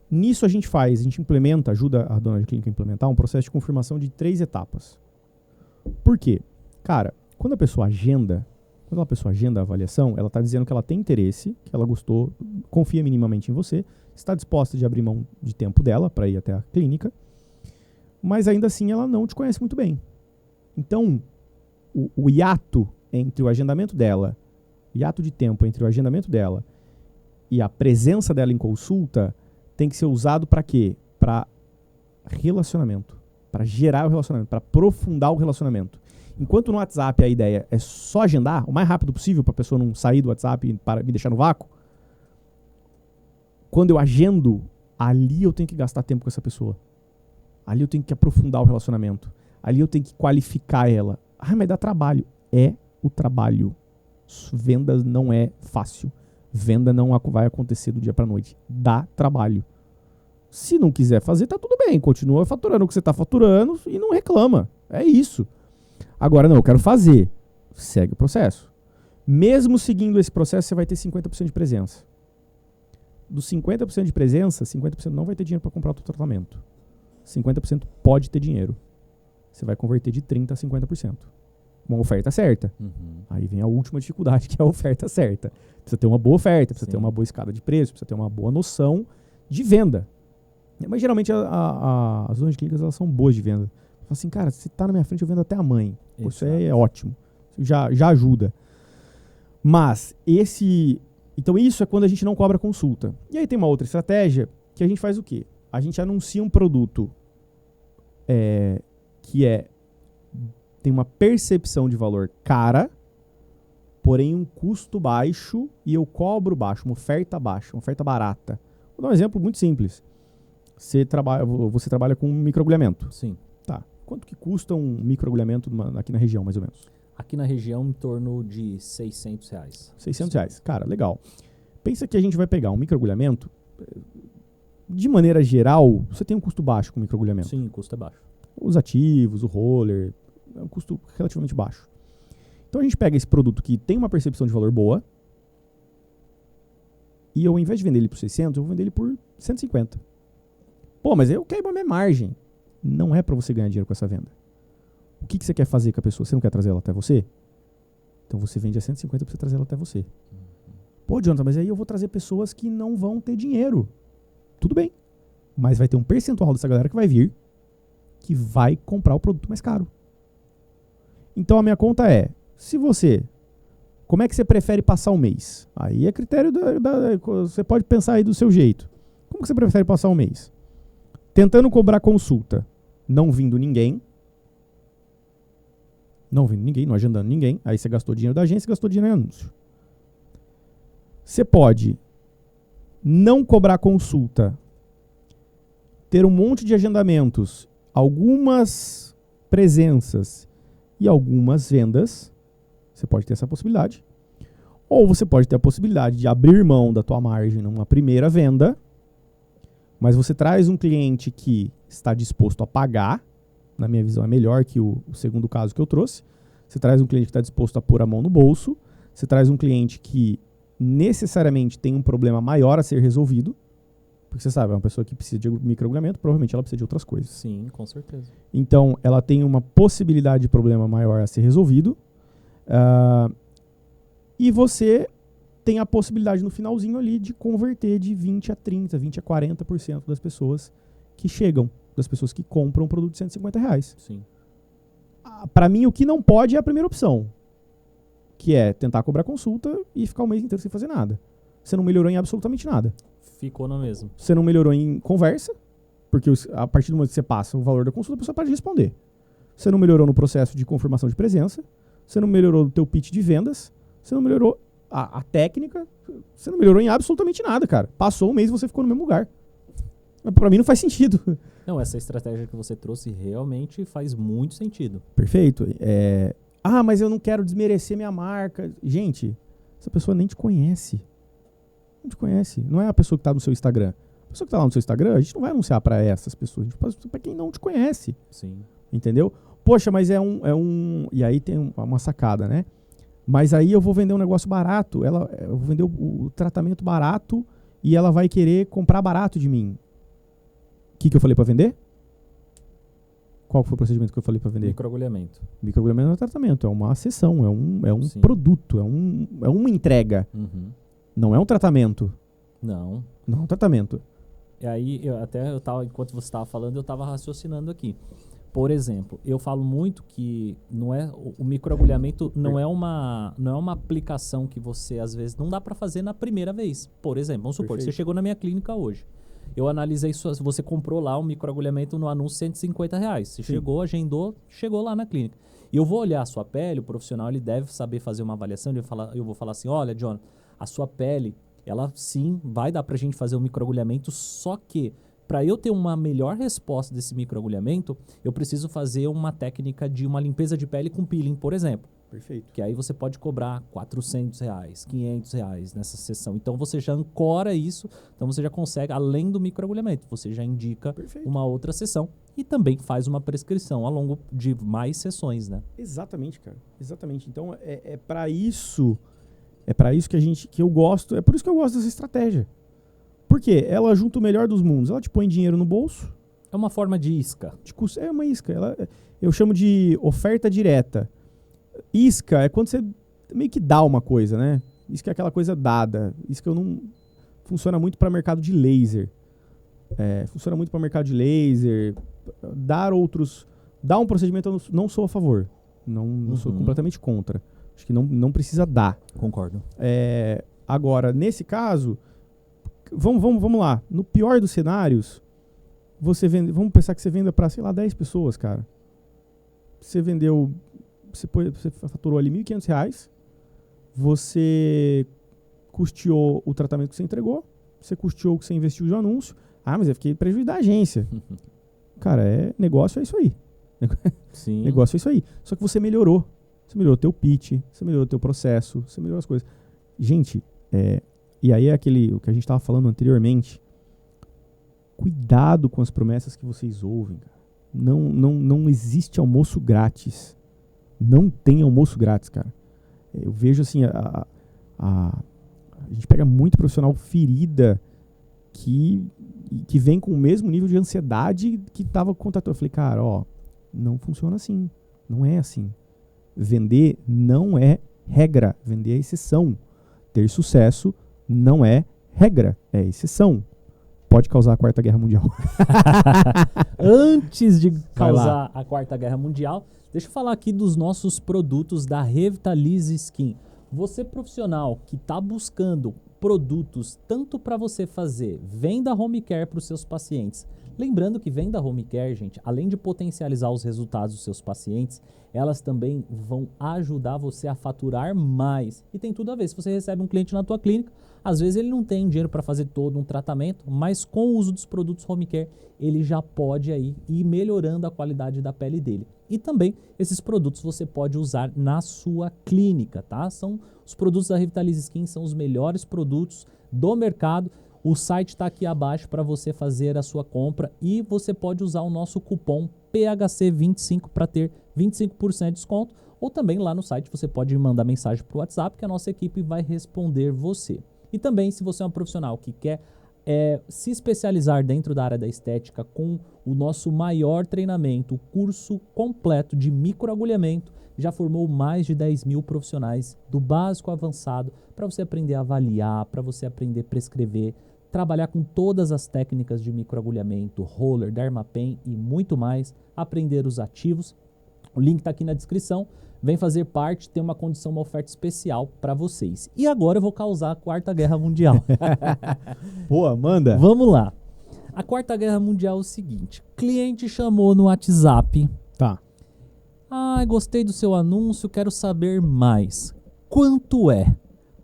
Nisso a gente implementa, ajuda a dona de clínica a implementar um processo de confirmação de 3 etapas. Por quê? Cara, quando a pessoa agenda a avaliação, ela está dizendo que ela tem interesse, que ela gostou, confia minimamente em você, está disposta de abrir mão de tempo dela para ir até a clínica, mas ainda assim ela não te conhece muito bem. Então, o hiato entre o agendamento dela, hiato de tempo entre o agendamento dela e a presença dela em consulta tem que ser usado para quê? Para relacionamento, para gerar o relacionamento, para aprofundar o relacionamento. Enquanto no WhatsApp a ideia é só agendar o mais rápido possível para a pessoa não sair do WhatsApp e para me deixar no vácuo, quando eu agendo, ali eu tenho que gastar tempo com essa pessoa. Ali eu tenho que aprofundar o relacionamento. Ali eu tenho que qualificar ela. Mas dá trabalho. É o trabalho. Venda não é fácil. Venda não vai acontecer do dia para noite. Dá trabalho. Se não quiser fazer, tá tudo bem. Continua faturando o que você tá faturando e não reclama. É isso. Agora, não, eu quero fazer. Segue o processo. Mesmo seguindo esse processo, você vai ter 50% de presença. Dos 50% de presença, 50% não vai ter dinheiro para comprar o teu tratamento. 50% pode ter dinheiro. Você vai converter de 30% a 50%. Uma oferta certa. Uhum. Aí vem a última dificuldade, que é a oferta certa. Precisa ter uma boa oferta, precisa ter uma boa escada de preço, precisa ter uma boa noção de venda. Mas geralmente as donas de clínicas elas são boas de venda. Fala assim, cara, se tá na minha frente eu vendo até a mãe. Pô, isso é ótimo. Já ajuda. Mas então isso é quando a gente não cobra consulta. E aí tem uma outra estratégia que a gente faz o quê? A gente anuncia um produto que tem uma percepção de valor cara, porém um custo baixo e eu cobro baixo, uma oferta baixa, uma oferta barata. Vou dar um exemplo muito simples. Você trabalha com microagulhamento. Sim. Tá. Quanto que custa um microagulhamento aqui na região, mais ou menos? Aqui na região, em torno de R$600. R$600. Cara, legal. Pensa que a gente vai pegar um microagulhamento. De maneira geral, você tem um custo baixo com microagulhamento. Sim, o custo é baixo. Os ativos, o roller, é um custo relativamente baixo. Então a gente pega esse produto que tem uma percepção de valor boa e eu, ao invés de vender ele por 600, eu vou vender ele por 150. Pô, mas eu quero a minha margem. Não é para você ganhar dinheiro com essa venda. O que você quer fazer com a pessoa? Você não quer trazer ela até você? Então você vende a 150 para você trazer ela até você. Pô, Jonathan, mas aí eu vou trazer pessoas que não vão ter dinheiro. Tudo bem. Mas vai ter um percentual dessa galera que vai vir que vai comprar o produto mais caro. Então a minha conta é, como é que você prefere passar o mês? Aí é critério você pode pensar aí do seu jeito. Como que você prefere passar o mês? Tentando cobrar consulta, não vindo ninguém, não agendando ninguém, aí você gastou dinheiro da agência, gastou dinheiro em anúncio. Você pode não cobrar consulta, ter um monte de agendamentos, algumas presenças e algumas vendas. Você pode ter essa possibilidade. Ou você pode ter a possibilidade de abrir mão da tua margem numa primeira venda, mas você traz um cliente que está disposto a pagar. Na minha visão é melhor que o segundo caso que eu trouxe. Você traz um cliente que está disposto a pôr a mão no bolso. Você traz um cliente que necessariamente tem um problema maior a ser resolvido. Porque você sabe, é uma pessoa que precisa de microagulhamento, provavelmente ela precisa de outras coisas. Sim, com certeza. Então, ela tem uma possibilidade de problema maior a ser resolvido. E você tem a possibilidade no finalzinho ali de converter de 20 a 30, 20 a 40% das pessoas que chegam, das pessoas que compram um produto de R$150. Sim. Para mim, o que não pode é a primeira opção, que é tentar cobrar consulta e ficar o mês inteiro sem fazer nada. Você não melhorou em absolutamente nada. Ficou na mesma. Você não melhorou em conversa, porque a partir do momento que você passa o valor da consulta, a pessoa para de responder. Você não melhorou no processo de confirmação de presença, você não melhorou no teu pitch de vendas, você não melhorou a técnica, você não melhorou em absolutamente nada, cara. Passou um mês e você ficou no mesmo lugar. Pra mim não faz sentido. Não, essa estratégia que você trouxe realmente faz muito sentido. Perfeito. Mas eu não quero desmerecer minha marca. Gente, essa pessoa nem te conhece. Não te conhece. Não é a pessoa que tá no seu Instagram. A pessoa que tá lá no seu Instagram, a gente não vai anunciar pra essas pessoas. A gente faz pra quem não te conhece. Sim. Entendeu? Poxa, mas E aí tem uma sacada, né? Mas aí eu vou vender um negócio barato. Eu vou vender o tratamento barato e ela vai querer comprar barato de mim. O que eu falei pra vender? Qual foi o procedimento que eu falei pra vender? Microagulhamento. Microagulhamento não é tratamento, é uma sessão, é um produto, é uma entrega. Uhum. Não é um tratamento. Não. Não é um tratamento. E aí, enquanto você estava falando, eu estava raciocinando aqui. Por exemplo, eu falo muito que o microagulhamento não é uma aplicação que você, às vezes, não dá para fazer na primeira vez. Por exemplo, vamos supor, você chegou na minha clínica hoje. Eu analisei você comprou lá um microagulhamento no anúncio R$150. Você chegou, agendou, chegou lá na clínica. E eu vou olhar a sua pele, o profissional ele deve saber fazer uma avaliação. Eu vou falar assim, olha, John, a sua pele, ela sim, vai dar pra gente fazer um microagulhamento, só que para eu ter uma melhor resposta desse microagulhamento, eu preciso fazer uma técnica de uma limpeza de pele com peeling, por exemplo. Perfeito. Que aí você pode cobrar R$400, R$500 nessa sessão. Então você já ancora isso, então você já consegue, além do microagulhamento, você já indica uma outra sessão e também faz uma prescrição ao longo de mais sessões, né? Exatamente, cara. Exatamente. Então é para isso que eu gosto, é por isso que eu gosto dessa estratégia. Por quê? Ela junta o melhor dos mundos. Ela te põe dinheiro no bolso. É uma forma de isca. É uma isca. Eu chamo de oferta direta. Isca é quando você meio que dá uma coisa, né? Isca é aquela coisa dada. Isca não funciona muito para mercado de laser. Funciona muito para mercado de laser. Dar um procedimento eu não sou a favor. Não sou completamente contra. Acho que não precisa dar. Concordo. Agora, nesse caso, vamos lá. No pior dos cenários, vamos pensar que você venda para, sei lá, 10 pessoas, cara. Você vendeu... Você faturou ali R$1.500, você custeou o tratamento que você entregou, você custeou o que você investiu de anúncio. Mas eu fiquei prejuízo da agência. Cara, negócio é isso aí. Sim. Negócio é isso aí. Só que você melhorou. Você melhorou o teu pitch, você melhorou o teu processo, você melhorou as coisas. Gente, e aí é o que a gente estava falando anteriormente. Cuidado com as promessas que vocês ouvem. Cara. Não existe almoço grátis. Não tem almoço grátis, cara. Eu vejo assim, a gente pega muito profissional ferida que vem com o mesmo nível de ansiedade que estava contatando. Eu falei, cara, não funciona assim. Não é assim. Vender não é regra. Vender é exceção. Ter sucesso não é regra, é exceção. Pode causar a Quarta Guerra Mundial. Antes de causar a Quarta Guerra Mundial, deixa eu falar aqui dos nossos produtos da Revitalize Skin. Você profissional que está buscando produtos tanto para você fazer venda home care para os seus pacientes. Lembrando que venda home care, gente, além de potencializar os resultados dos seus pacientes, elas também vão ajudar você a faturar mais. E tem tudo a ver. Se você recebe um cliente na tua clínica, às vezes ele não tem dinheiro para fazer todo um tratamento, mas com o uso dos produtos home care, ele já pode aí ir melhorando a qualidade da pele dele. E também esses produtos você pode usar na sua clínica, tá? São os produtos da Revitalize Skin, são os melhores produtos do mercado. O site está aqui abaixo para você fazer a sua compra e você pode usar o nosso cupom PHC25 para ter 25% de desconto, ou também lá no site você pode mandar mensagem para o WhatsApp que a nossa equipe vai responder você. E também, se você é um profissional que quer se especializar dentro da área da estética com o nosso maior treinamento, o curso completo de microagulhamento, já formou mais de 10 mil profissionais do básico ao avançado para você aprender a avaliar, para você aprender a prescrever, trabalhar com todas as técnicas de microagulhamento, roller, dermapen e muito mais, aprender os ativos. O link está aqui na descrição. Vem fazer parte, tem uma condição, uma oferta especial para vocês. E agora eu vou causar a Quarta Guerra Mundial. Boa, manda. Vamos lá. A Quarta Guerra Mundial é o seguinte. Cliente chamou no WhatsApp. Tá. Ah, gostei do seu anúncio, quero saber mais. Quanto é?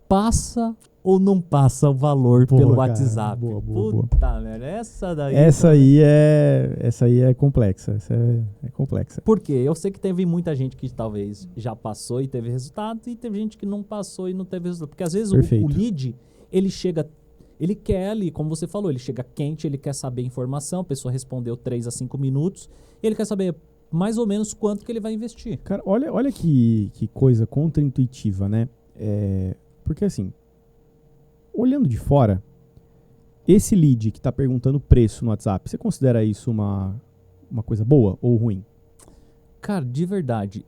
Passa ou não passa o valor Boa, pelo cara. WhatsApp? Boa, boa, boa. Puta merda, essa daí... Essa aí é complexa. Essa é complexa. Por quê? Eu sei que teve muita gente que talvez já passou e teve resultado, e teve gente que não passou e não teve resultado. Porque às vezes o lead, ele chega, ele quer ali, como você falou, ele chega quente, ele quer saber informação, a pessoa respondeu 3 a 5 minutos, ele quer saber mais ou menos quanto que ele vai investir. Cara, olha que coisa contraintuitiva, né? Porque assim, olhando de fora, esse lead que está perguntando preço no WhatsApp, você considera isso uma coisa boa ou ruim? Cara, de verdade,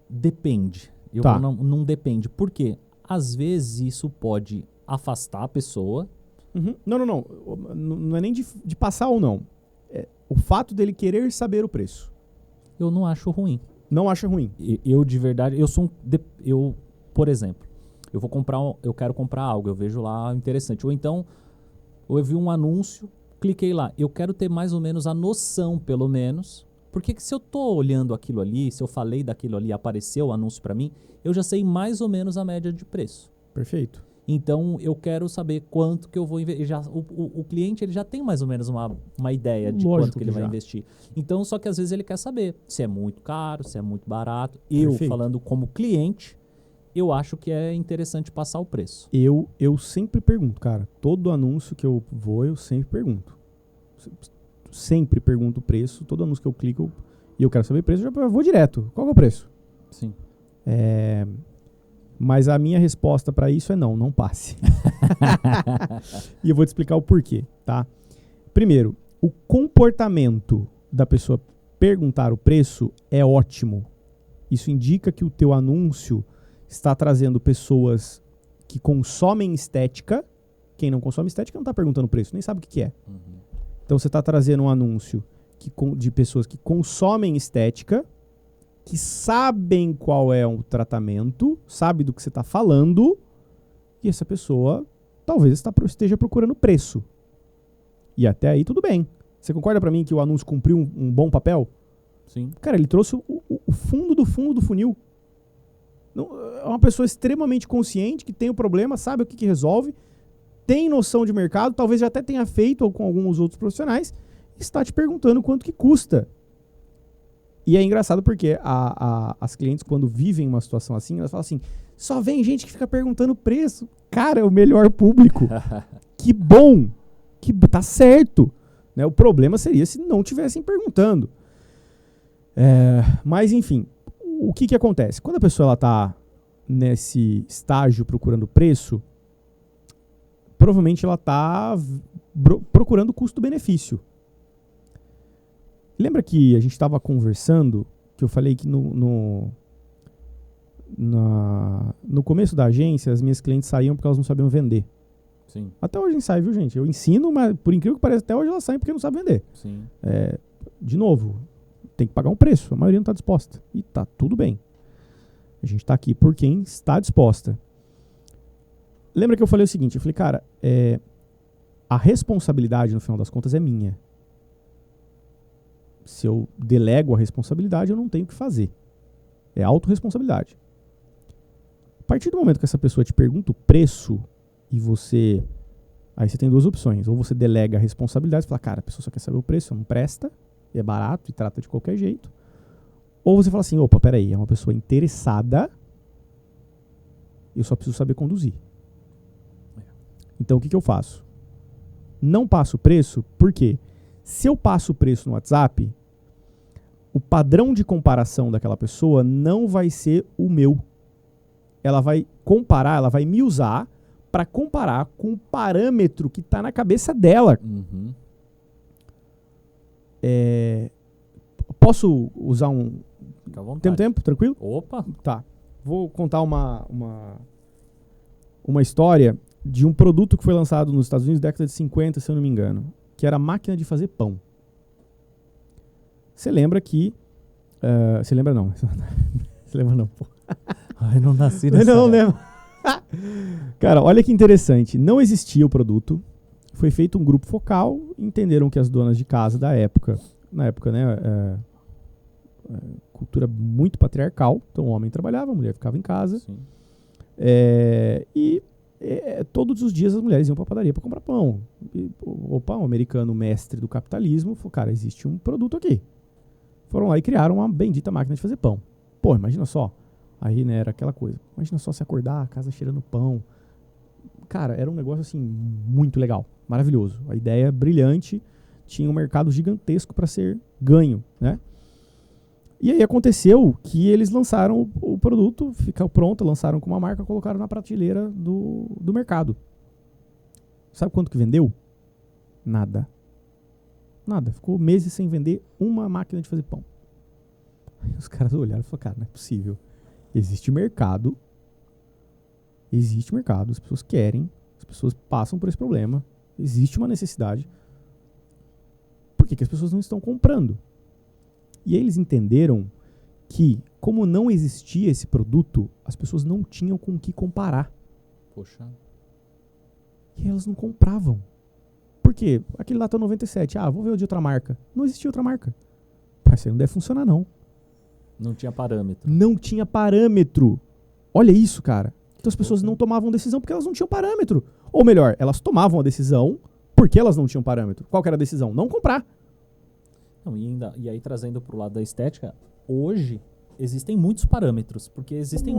depende. Tá. Não depende. Por quê? Às vezes isso pode afastar a pessoa. Uhum. Não. Não é nem de passar ou não. É o fato dele querer saber o preço. Eu não acho ruim. Não acha ruim? Eu de verdade, por exemplo, eu quero comprar algo, eu vejo lá interessante. Ou então, eu vi um anúncio, cliquei lá. Eu quero ter mais ou menos a noção, pelo menos. Porque se eu tô olhando aquilo ali, se eu falei daquilo ali, apareceu o anúncio para mim, eu já sei mais ou menos a média de preço. Perfeito. Então, eu quero saber quanto que eu vou investir. O cliente ele já tem mais ou menos uma ideia de quanto que ele vai investir. Então, só que às vezes ele quer saber se é muito caro, se é muito barato. Eu, falando como cliente, eu acho que é interessante passar o preço. Eu sempre pergunto, cara. Todo anúncio que eu vou, eu sempre pergunto. Sempre pergunto o preço. Todo anúncio que eu clico e eu quero saber o preço, eu já vou direto. Qual é o preço? Sim. Mas a minha resposta para isso é não passe. E eu vou te explicar o porquê, tá? Primeiro, o comportamento da pessoa perguntar o preço é ótimo. Isso indica que o teu anúncio está trazendo pessoas que consomem estética. Quem não consome estética não está perguntando o preço, nem sabe o que é. Uhum. Então você está trazendo um anúncio de pessoas que consomem estética, que sabem qual é o tratamento, sabe do que você está falando, e essa pessoa talvez esteja procurando preço. E até aí tudo bem. Você concorda para mim que o anúncio cumpriu um bom papel? Sim. Cara, ele trouxe o fundo do funil. É uma pessoa extremamente consciente, que tem o problema, sabe o que resolve, tem noção de mercado, talvez já até tenha feito com alguns outros profissionais, está te perguntando quanto que custa. E é engraçado porque as clientes, quando vivem uma situação assim, elas falam assim, só vem gente que fica perguntando preço. Cara, é o melhor público. Que bom. Que tá certo. Né? O problema seria se não tivessem perguntando. Mas, enfim, o que acontece? Quando a pessoa está nesse estágio procurando preço, provavelmente ela está procurando custo-benefício. Lembra que a gente estava conversando, que eu falei que no começo da agência, as minhas clientes saíam porque elas não sabiam vender. Sim. Até hoje a gente sai, viu, gente? Eu ensino, mas por incrível que pareça, até hoje elas saem porque não sabem vender. Sim. De novo, tem que pagar um preço. A maioria não está disposta. E tá tudo bem. A gente tá aqui por quem está disposta. Lembra que eu falei o seguinte? Eu falei, cara, a responsabilidade, no final das contas, é minha. Se eu delego a responsabilidade, eu não tenho o que fazer. É autorresponsabilidade. A partir do momento que essa pessoa te pergunta o preço e você... Aí você tem duas opções. Ou você delega a responsabilidade e fala, cara, a pessoa só quer saber o preço, não presta, é barato e trata de qualquer jeito. Ou você fala assim, opa, peraí, é uma pessoa interessada, eu só preciso saber conduzir. Então o que eu faço? Não passo o preço, por quê? Se eu passo o preço no WhatsApp, o padrão de comparação daquela pessoa não vai ser o meu. Ela vai comparar, ela vai me usar para comparar com o parâmetro que está na cabeça dela. Uhum. Posso usar um... Fica à vontade. Tempo? Tranquilo? Opa! Tá. Vou contar uma história de um produto que foi lançado nos Estados Unidos na década de 50, se eu não me engano, que era a máquina de fazer pão. Você lembra que... Você lembra não. Você lembra não, pô. Ai, não nasci nessa Não época. lembro. Cara, olha que interessante. Não existia o produto. Foi feito um grupo focal. Entenderam que as donas de casa da época... Na época, né? Cultura muito patriarcal. Então o homem trabalhava, a mulher ficava em casa. Sim. Todos os dias as mulheres iam pra padaria pra comprar pão. Um americano mestre do capitalismo falou, cara, existe um produto aqui. Foram lá e criaram uma bendita máquina de fazer pão. Pô, imagina só. Aí, né, era aquela coisa. Imagina só se acordar, a casa cheirando pão. Cara, era um negócio, assim, muito legal. Maravilhoso. A ideia brilhante. Tinha um mercado gigantesco para ser ganho, né? E aí aconteceu que eles lançaram o produto, ficou pronto, lançaram com uma marca, colocaram na prateleira do mercado. Sabe quanto que vendeu? Nada. Nada. Ficou meses sem vender uma máquina de fazer pão. Aí os caras olharam e falaram, cara, não é possível. Existe mercado, as pessoas querem, as pessoas passam por esse problema, existe uma necessidade. Por que as pessoas não estão comprando? E aí eles entenderam que, como não existia esse produto, as pessoas não tinham com o que comparar. Poxa. E elas não compravam. Por quê? Aquele lá tá 97. Vou ver o de outra marca. Não existia outra marca. Isso aí não deve funcionar, não. Não tinha parâmetro. Não tinha parâmetro. Olha isso, cara. Então as pessoas não tomavam decisão porque elas não tinham parâmetro. Ou melhor, elas tomavam a decisão porque elas não tinham parâmetro. Qual que era a decisão? Não comprar. Não, e aí trazendo pro lado da estética, hoje existem muitos parâmetros, porque existem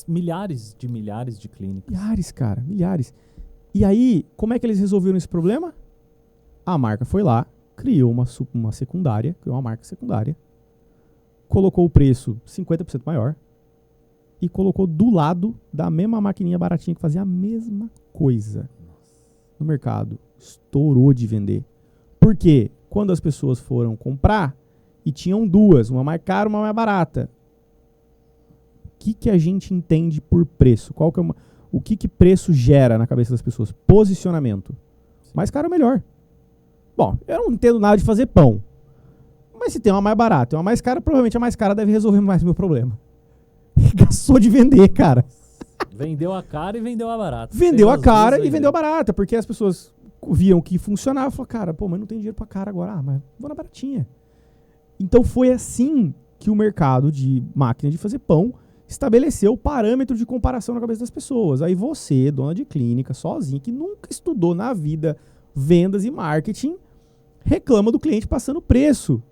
milhares de clínicas. Milhares, cara, milhares. E aí, como é que eles resolveram esse problema? A marca foi lá, criou uma secundária, criou uma marca secundária, colocou o preço 50% maior e colocou do lado da mesma maquininha baratinha que fazia a mesma coisa no mercado. Estourou de vender. Por quê? Quando as pessoas foram comprar e tinham duas, uma mais cara e uma mais barata. O que a gente entende por preço? O que preço gera na cabeça das pessoas? Posicionamento. Sim. Mais caro ou melhor? Bom, eu não entendo nada de fazer pão. Mas se tem uma mais barata e uma mais cara, provavelmente a mais cara deve resolver mais meu problema. Gastou de vender, cara. Vendeu a cara e vendeu a barata. Vendeu a cara e vendeu a barata, porque as pessoas viam que funcionava e falaram, cara, mas não tem dinheiro pra cara agora. Mas vou na baratinha. Então foi assim que o mercado de máquina de fazer pão estabeleceu o parâmetro de comparação na cabeça das pessoas. Aí você, dona de clínica, sozinha, que nunca estudou na vida vendas e marketing, reclama do cliente passando preço.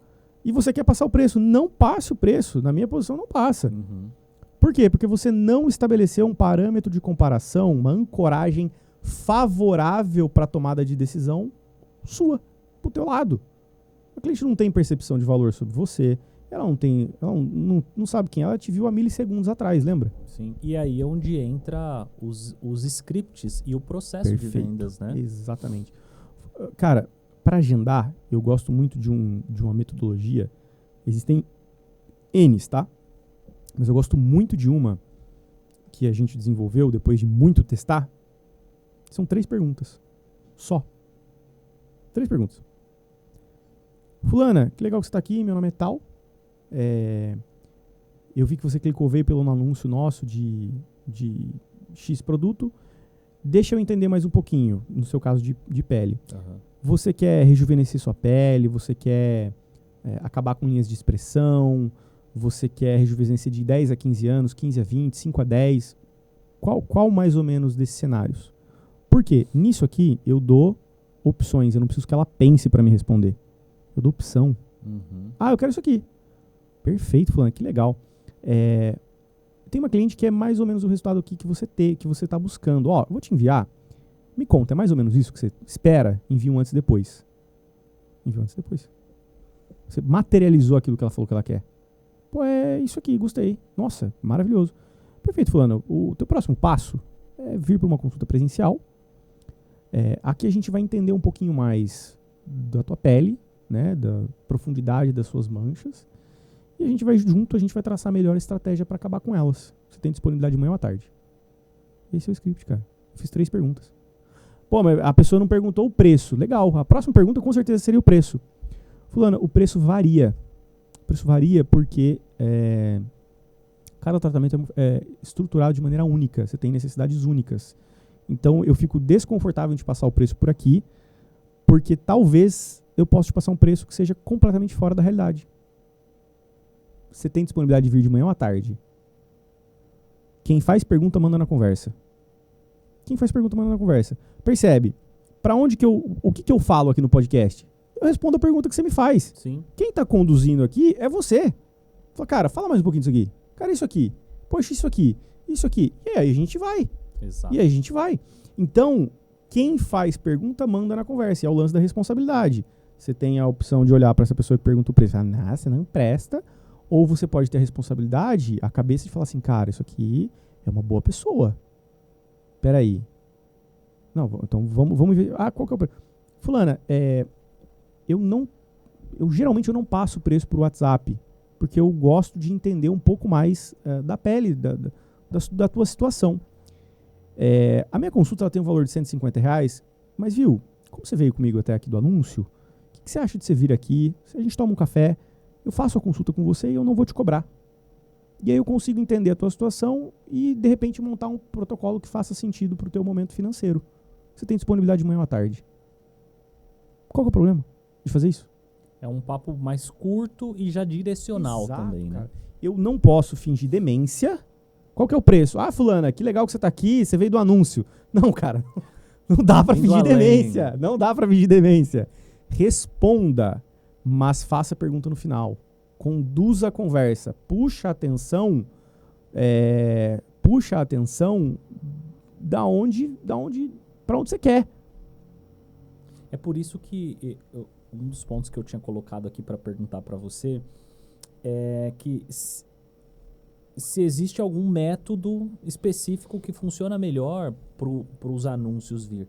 E você quer passar o preço. Não passe o preço. Na minha posição, não passa. Uhum. Por quê? Porque você não estabeleceu um parâmetro de comparação, uma ancoragem favorável para a tomada de decisão sua, pro teu lado. A cliente não tem percepção de valor sobre você, ela não sabe quem ela te viu há milissegundos atrás, lembra? Sim, e aí é onde entra os scripts e o processo Perfeito. de vendas, né? Exatamente. Cara, para agendar, eu gosto muito de uma metodologia, existem N's, tá? Mas eu gosto muito de uma que a gente desenvolveu depois de muito testar, são 3 perguntas. Só. 3 perguntas. Fulana, que legal que você está aqui, meu nome é tal. Eu vi que você veio pelo anúncio nosso de X produto. Deixa eu entender mais um pouquinho, no seu caso de pele. Uhum. Você quer rejuvenescer sua pele, você quer acabar com linhas de expressão, você quer rejuvenescer de 10 a 15 anos, 15 a 20, 5 a 10. Qual mais ou menos desses cenários? Por quê? Nisso aqui eu dou opções, eu não preciso que ela pense para me responder. Eu dou opção. Uhum. Eu quero isso aqui. Perfeito, fulano, que legal. Tem uma cliente que é mais ou menos o resultado aqui que você está buscando. Eu vou te enviar. Me conta, é mais ou menos isso que você espera? Envia um antes e depois. Envia um antes e depois. Você materializou aquilo que ela falou que ela quer. Pô, é isso aqui, gostei. Nossa, maravilhoso. Perfeito, fulano. O teu próximo passo é vir para uma consulta presencial. Aqui a gente vai entender um pouquinho mais da tua pele, né, da profundidade das suas manchas. E a gente vai traçar a melhor estratégia para acabar com elas. Você tem disponibilidade de manhã ou à tarde? Esse é o script, cara. Eu fiz 3 perguntas. Pô, mas a pessoa não perguntou o preço. Legal. A próxima pergunta com certeza seria o preço. Fulano, o preço varia. O preço varia porque cada tratamento é estruturado de maneira única. Você tem necessidades únicas. Então, eu fico desconfortável em te passar o preço por aqui, porque talvez eu possa te passar um preço que seja completamente fora da realidade. Você tem disponibilidade de vir de manhã ou à tarde? Quem faz pergunta, manda na conversa. Quem faz pergunta, manda na conversa. Percebe? O que eu falo aqui no podcast? Eu respondo a pergunta que você me faz. Sim. Quem está conduzindo aqui é você. Fala, cara, fala mais um pouquinho disso aqui. Cara, isso aqui. Poxa, isso aqui. Isso aqui. E aí a gente vai. Exato. E aí a gente vai. Então, quem faz pergunta, manda na conversa. É o lance da responsabilidade. Você tem a opção de olhar para essa pessoa que pergunta o preço. Você não presta. Ou você pode ter a responsabilidade, a cabeça de falar assim, cara, isso aqui é uma boa pessoa. Peraí. Não, então vamos ver. Qual que é o preço? Fulana, eu geralmente não passo o preço por WhatsApp, porque eu gosto de entender um pouco mais da pele, da tua situação. A minha consulta ela tem um valor de R$150, mas viu, como você veio comigo até aqui do anúncio, o que você acha de você vir aqui, se a gente toma um café, eu faço a consulta com você e eu não vou te cobrar. E aí eu consigo entender a tua situação e, de repente, montar um protocolo que faça sentido para o teu momento financeiro. Você tem disponibilidade de manhã ou à tarde. Qual que é o problema de fazer isso? É um papo mais curto e já direcional. Exato, também, né? Cara. Eu não posso fingir demência. Qual que é o preço? Fulana, que legal que você tá aqui, você veio do anúncio. Não, cara. Não dá pra fingir demência. Não dá pra fingir demência. Responda, mas faça a pergunta no final. Conduza a conversa. Puxa a atenção para onde você quer. É por isso que um dos pontos que eu tinha colocado aqui para perguntar para você é que se existe algum método específico que funciona melhor para os anúncios vir.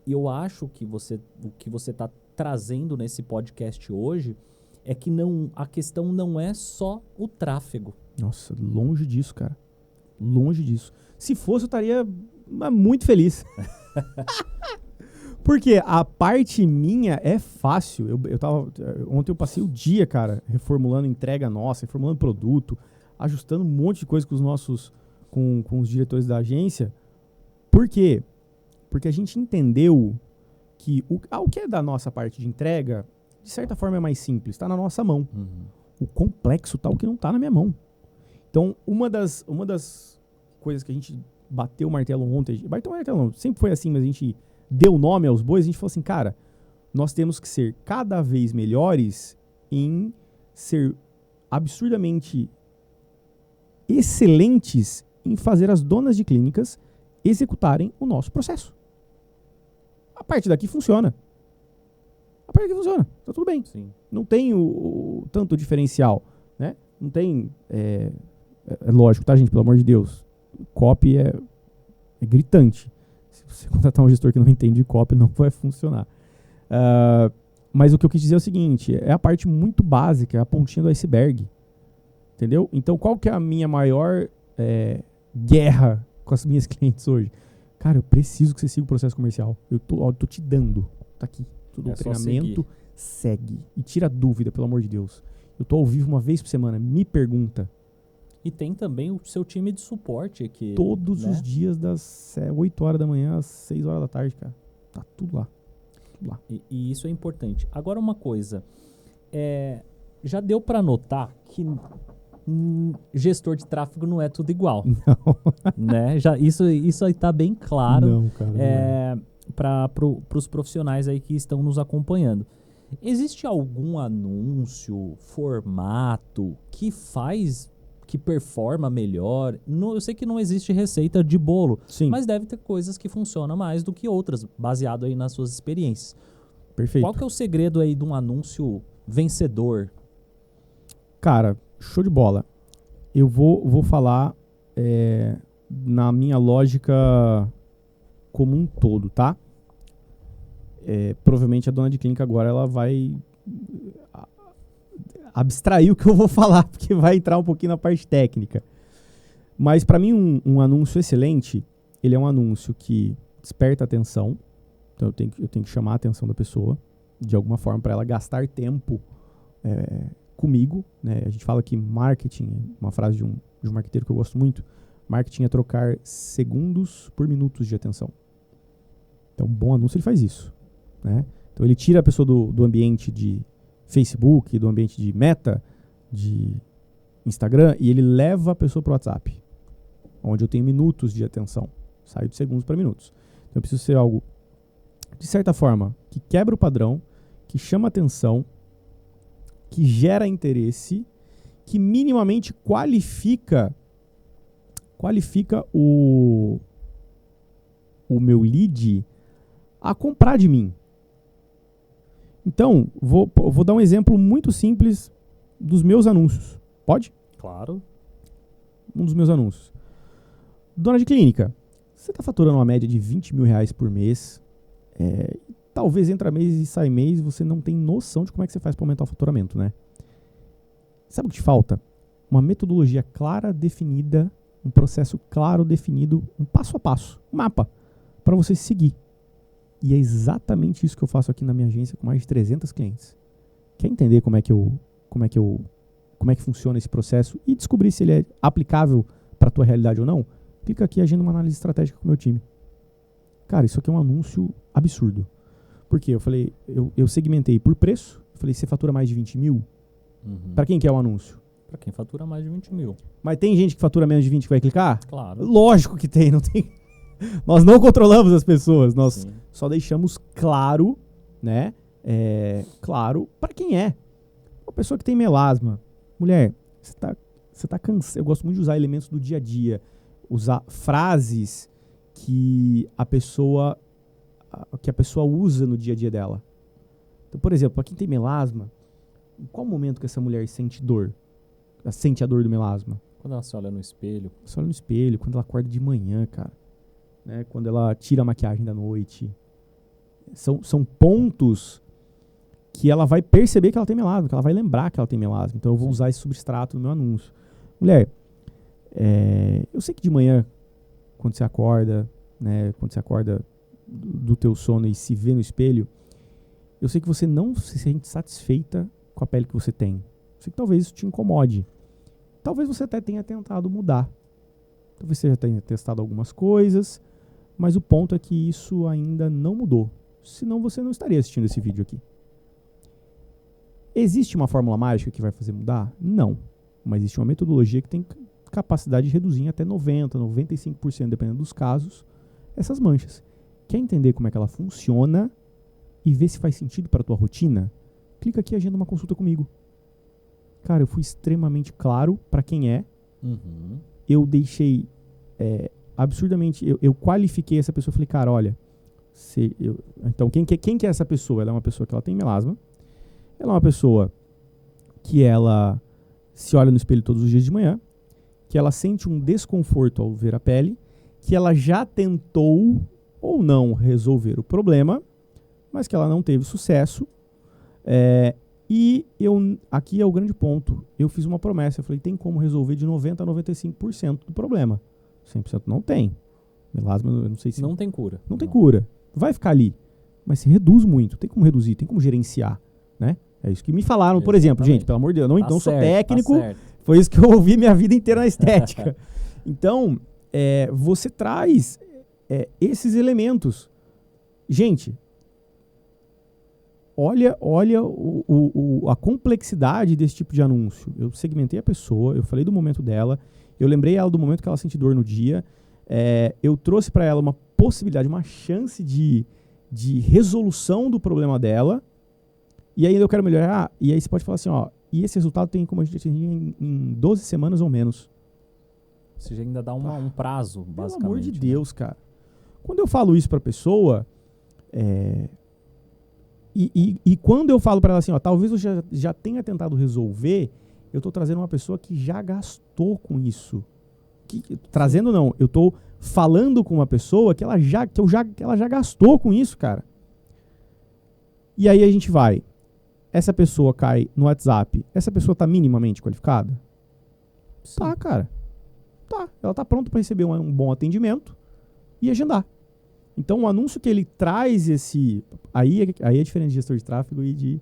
E eu acho que o que você está trazendo nesse podcast hoje é que a questão não é só o tráfego. Nossa, longe disso, cara. Longe disso. Se fosse, eu estaria muito feliz. Porque a parte minha é fácil. Ontem eu passei o dia, cara, reformulando entrega nossa, reformulando produto, ajustando um monte de coisa com com os diretores da agência. Por quê? Porque a gente entendeu que o que é da nossa parte de entrega, de certa forma é mais simples, está na nossa mão. Uhum. O complexo tá o que não está na minha mão. Então, uma das coisas que a gente bateu o martelo ontem, sempre foi assim, mas a gente deu nome aos bois, a gente falou assim, cara, nós temos que ser cada vez melhores em ser absurdamente excelentes em fazer as donas de clínicas executarem o nosso processo. A partir daqui funciona. Tá tudo bem. Sim. Não tem tanto diferencial, né? Não tem... É lógico, tá, gente? Pelo amor de Deus. Copy é gritante. Se você contratar um gestor que não entende copy, não vai funcionar. Mas o que eu quis dizer é o seguinte, é a parte muito básica, é a pontinha do iceberg. Entendeu? Então, qual que é a minha maior guerra com as minhas clientes hoje. Cara, eu preciso que você siga o processo comercial. Eu tô te dando. Tá aqui. Tudo É o só treinamento. Segue. E tira dúvida, pelo amor de Deus. Eu tô ao vivo uma vez por semana. Me pergunta. E tem também o seu time de suporte que... Todos né? os dias das 8 horas da manhã às 6 horas da tarde, cara. Tá tudo lá. Tudo lá. E isso é importante. Agora uma coisa. Já deu para notar que gestor de tráfego não é tudo igual. Não. Né? Isso aí tá bem claro. Não, cara. Não é. Para os profissionais aí que estão nos acompanhando. Existe algum anúncio, formato que performa melhor? Eu sei que não existe receita de bolo, Sim. mas deve ter coisas que funcionam mais do que outras, baseado aí nas suas experiências. Perfeito. Qual que é o segredo aí de um anúncio vencedor? Cara, show de bola. Eu vou falar na minha lógica como um todo, tá? Provavelmente a dona de clínica agora ela vai abstrair o que eu vou falar, porque vai entrar um pouquinho na parte técnica. Mas para mim um anúncio excelente, ele é um anúncio que desperta atenção. Então eu tenho que chamar a atenção da pessoa de alguma forma para ela gastar tempo comigo, né? A gente fala que marketing, uma frase de um marqueteiro que eu gosto muito, marketing é trocar segundos por minutos de atenção. Então um bom anúncio ele faz isso, né? Então ele tira a pessoa do ambiente de Facebook, do ambiente de Meta, de Instagram, e ele leva a pessoa para o WhatsApp, onde eu tenho minutos de atenção. Saio de segundos para minutos. Então eu preciso ser algo, de certa forma, que quebra o padrão, que chama atenção, que gera interesse, que minimamente qualifica o meu lead a comprar de mim. Então, vou dar um exemplo muito simples dos meus anúncios. Pode? Claro. Um dos meus anúncios. Dona de clínica, você está faturando uma média de R$20 mil por mês. Talvez entra mês e sai mês, você não tem noção de como é que você faz para aumentar o faturamento, né? Sabe o que te falta? Uma metodologia clara, definida, um processo claro, definido, um passo a passo, um mapa para você seguir. E é exatamente isso que eu faço aqui na minha agência com mais de 300 clientes. Quer entender como é que funciona esse processo e descobrir se ele é aplicável para a tua realidade ou não? Clica aqui e agenda uma análise estratégica com o meu time. Cara, isso aqui é um anúncio absurdo. Por quê? Eu falei, eu segmentei por preço. Eu falei, você fatura mais de 20 mil? Uhum. Para quem que é o anúncio? Para quem fatura mais de 20 mil. Mas tem gente que fatura menos de 20 que vai clicar? Claro. Lógico que tem, não tem. Nós não controlamos as pessoas, nós Sim. só deixamos claro, né? Claro para quem é. Uma pessoa que tem melasma. Mulher, você tá cansado. Eu gosto muito de usar elementos do dia a dia, usar frases que a pessoa usa no dia a dia dela. Então, por exemplo, para quem tem melasma, em qual momento que essa mulher sente dor? Ela sente a dor do melasma? Quando ela se olha no espelho. Só olha no espelho, quando ela acorda de manhã, cara. Né? Quando ela tira a maquiagem da noite. São pontos que ela vai perceber que ela tem melasma, que ela vai lembrar que ela tem melasma. Então eu vou usar esse substrato no meu anúncio. Mulher, eu sei que de manhã, quando você acorda, né, quando você acorda do teu sono e se vê no espelho, eu sei que você não se sente satisfeita com a pele que você tem. Eu sei que talvez isso te incomode. Talvez você até tenha tentado mudar. Talvez você já tenha testado algumas coisas, mas o ponto é que isso ainda não mudou. Senão você não estaria assistindo esse vídeo aqui. Existe uma fórmula mágica que vai fazer mudar? Não. Mas existe uma metodologia que tem capacidade de reduzir em até 90%, 95%, dependendo dos casos, essas manchas. Quer entender como é que ela funciona e ver se faz sentido para a tua rotina? Clica aqui e agenda uma consulta comigo. Cara, eu fui extremamente claro para quem é. Uhum. Eu deixei absurdamente... Eu qualifiquei essa pessoa. Falei, cara, olha... então, quem que é essa pessoa? Ela é uma pessoa que ela tem melasma. Ela é uma pessoa que ela se olha no espelho todos os dias de manhã. Que ela sente um desconforto ao ver a pele. Que ela já tentou ou não resolver o problema, mas que ela não teve sucesso. Aqui é o grande ponto. Eu fiz uma promessa. Eu falei, tem como resolver de 90% a 95% do problema. 100% não tem. Melasma, eu não sei se... Não tem cura. Não tem cura. Vai ficar ali. Mas se reduz muito. Tem como reduzir, tem como gerenciar, né? É isso que me falaram, por exemplo. Gente, pelo amor de Deus, não sou técnico. Foi isso que eu ouvi minha vida inteira na estética. Então, você traz esses elementos. Gente, olha a complexidade desse tipo de anúncio. Eu segmentei a pessoa, eu falei do momento dela, eu lembrei ela do momento que ela sente dor no dia, eu trouxe para ela uma possibilidade, uma chance de resolução do problema dela, e aí eu quero melhorar, e aí você pode falar assim, ó, e esse resultado tem como a gente atingir em 12 semanas ou menos. Você já ainda dá um prazo, basicamente. Pelo amor de Deus, cara. Quando eu falo isso pra pessoa, e quando eu falo pra ela assim, ó, talvez eu já tenha tentado resolver, eu tô trazendo uma pessoa que já gastou com isso. Trazendo não, eu tô falando com uma pessoa que ela já gastou com isso, cara. E aí a gente vai. Essa pessoa cai no WhatsApp. Essa pessoa tá minimamente qualificada? Sim. Tá, cara. Tá. Ela tá pronta para receber um bom atendimento e agendar. Então, o anúncio que ele traz Aí é diferente de gestor de tráfego e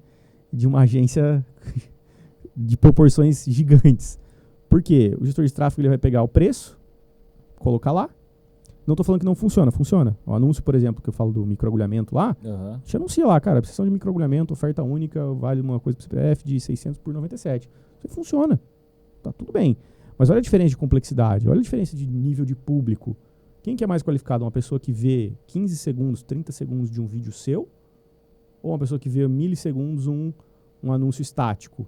de uma agência de proporções gigantes. Por quê? O gestor de tráfego ele vai pegar o preço, colocar lá. Não estou falando que não funciona, funciona. O anúncio, por exemplo, que eu falo do microagulhamento lá, a gente anuncia lá, cara, precisão de microagulhamento, oferta única, vale uma coisa para CPF de 600 por 97. Isso aí funciona. Tá tudo bem. Mas olha a diferença de complexidade, olha a diferença de nível de público. Quem que é mais qualificado? Uma pessoa que vê 15 segundos, 30 segundos de um vídeo seu? Ou uma pessoa que vê milissegundos um anúncio estático?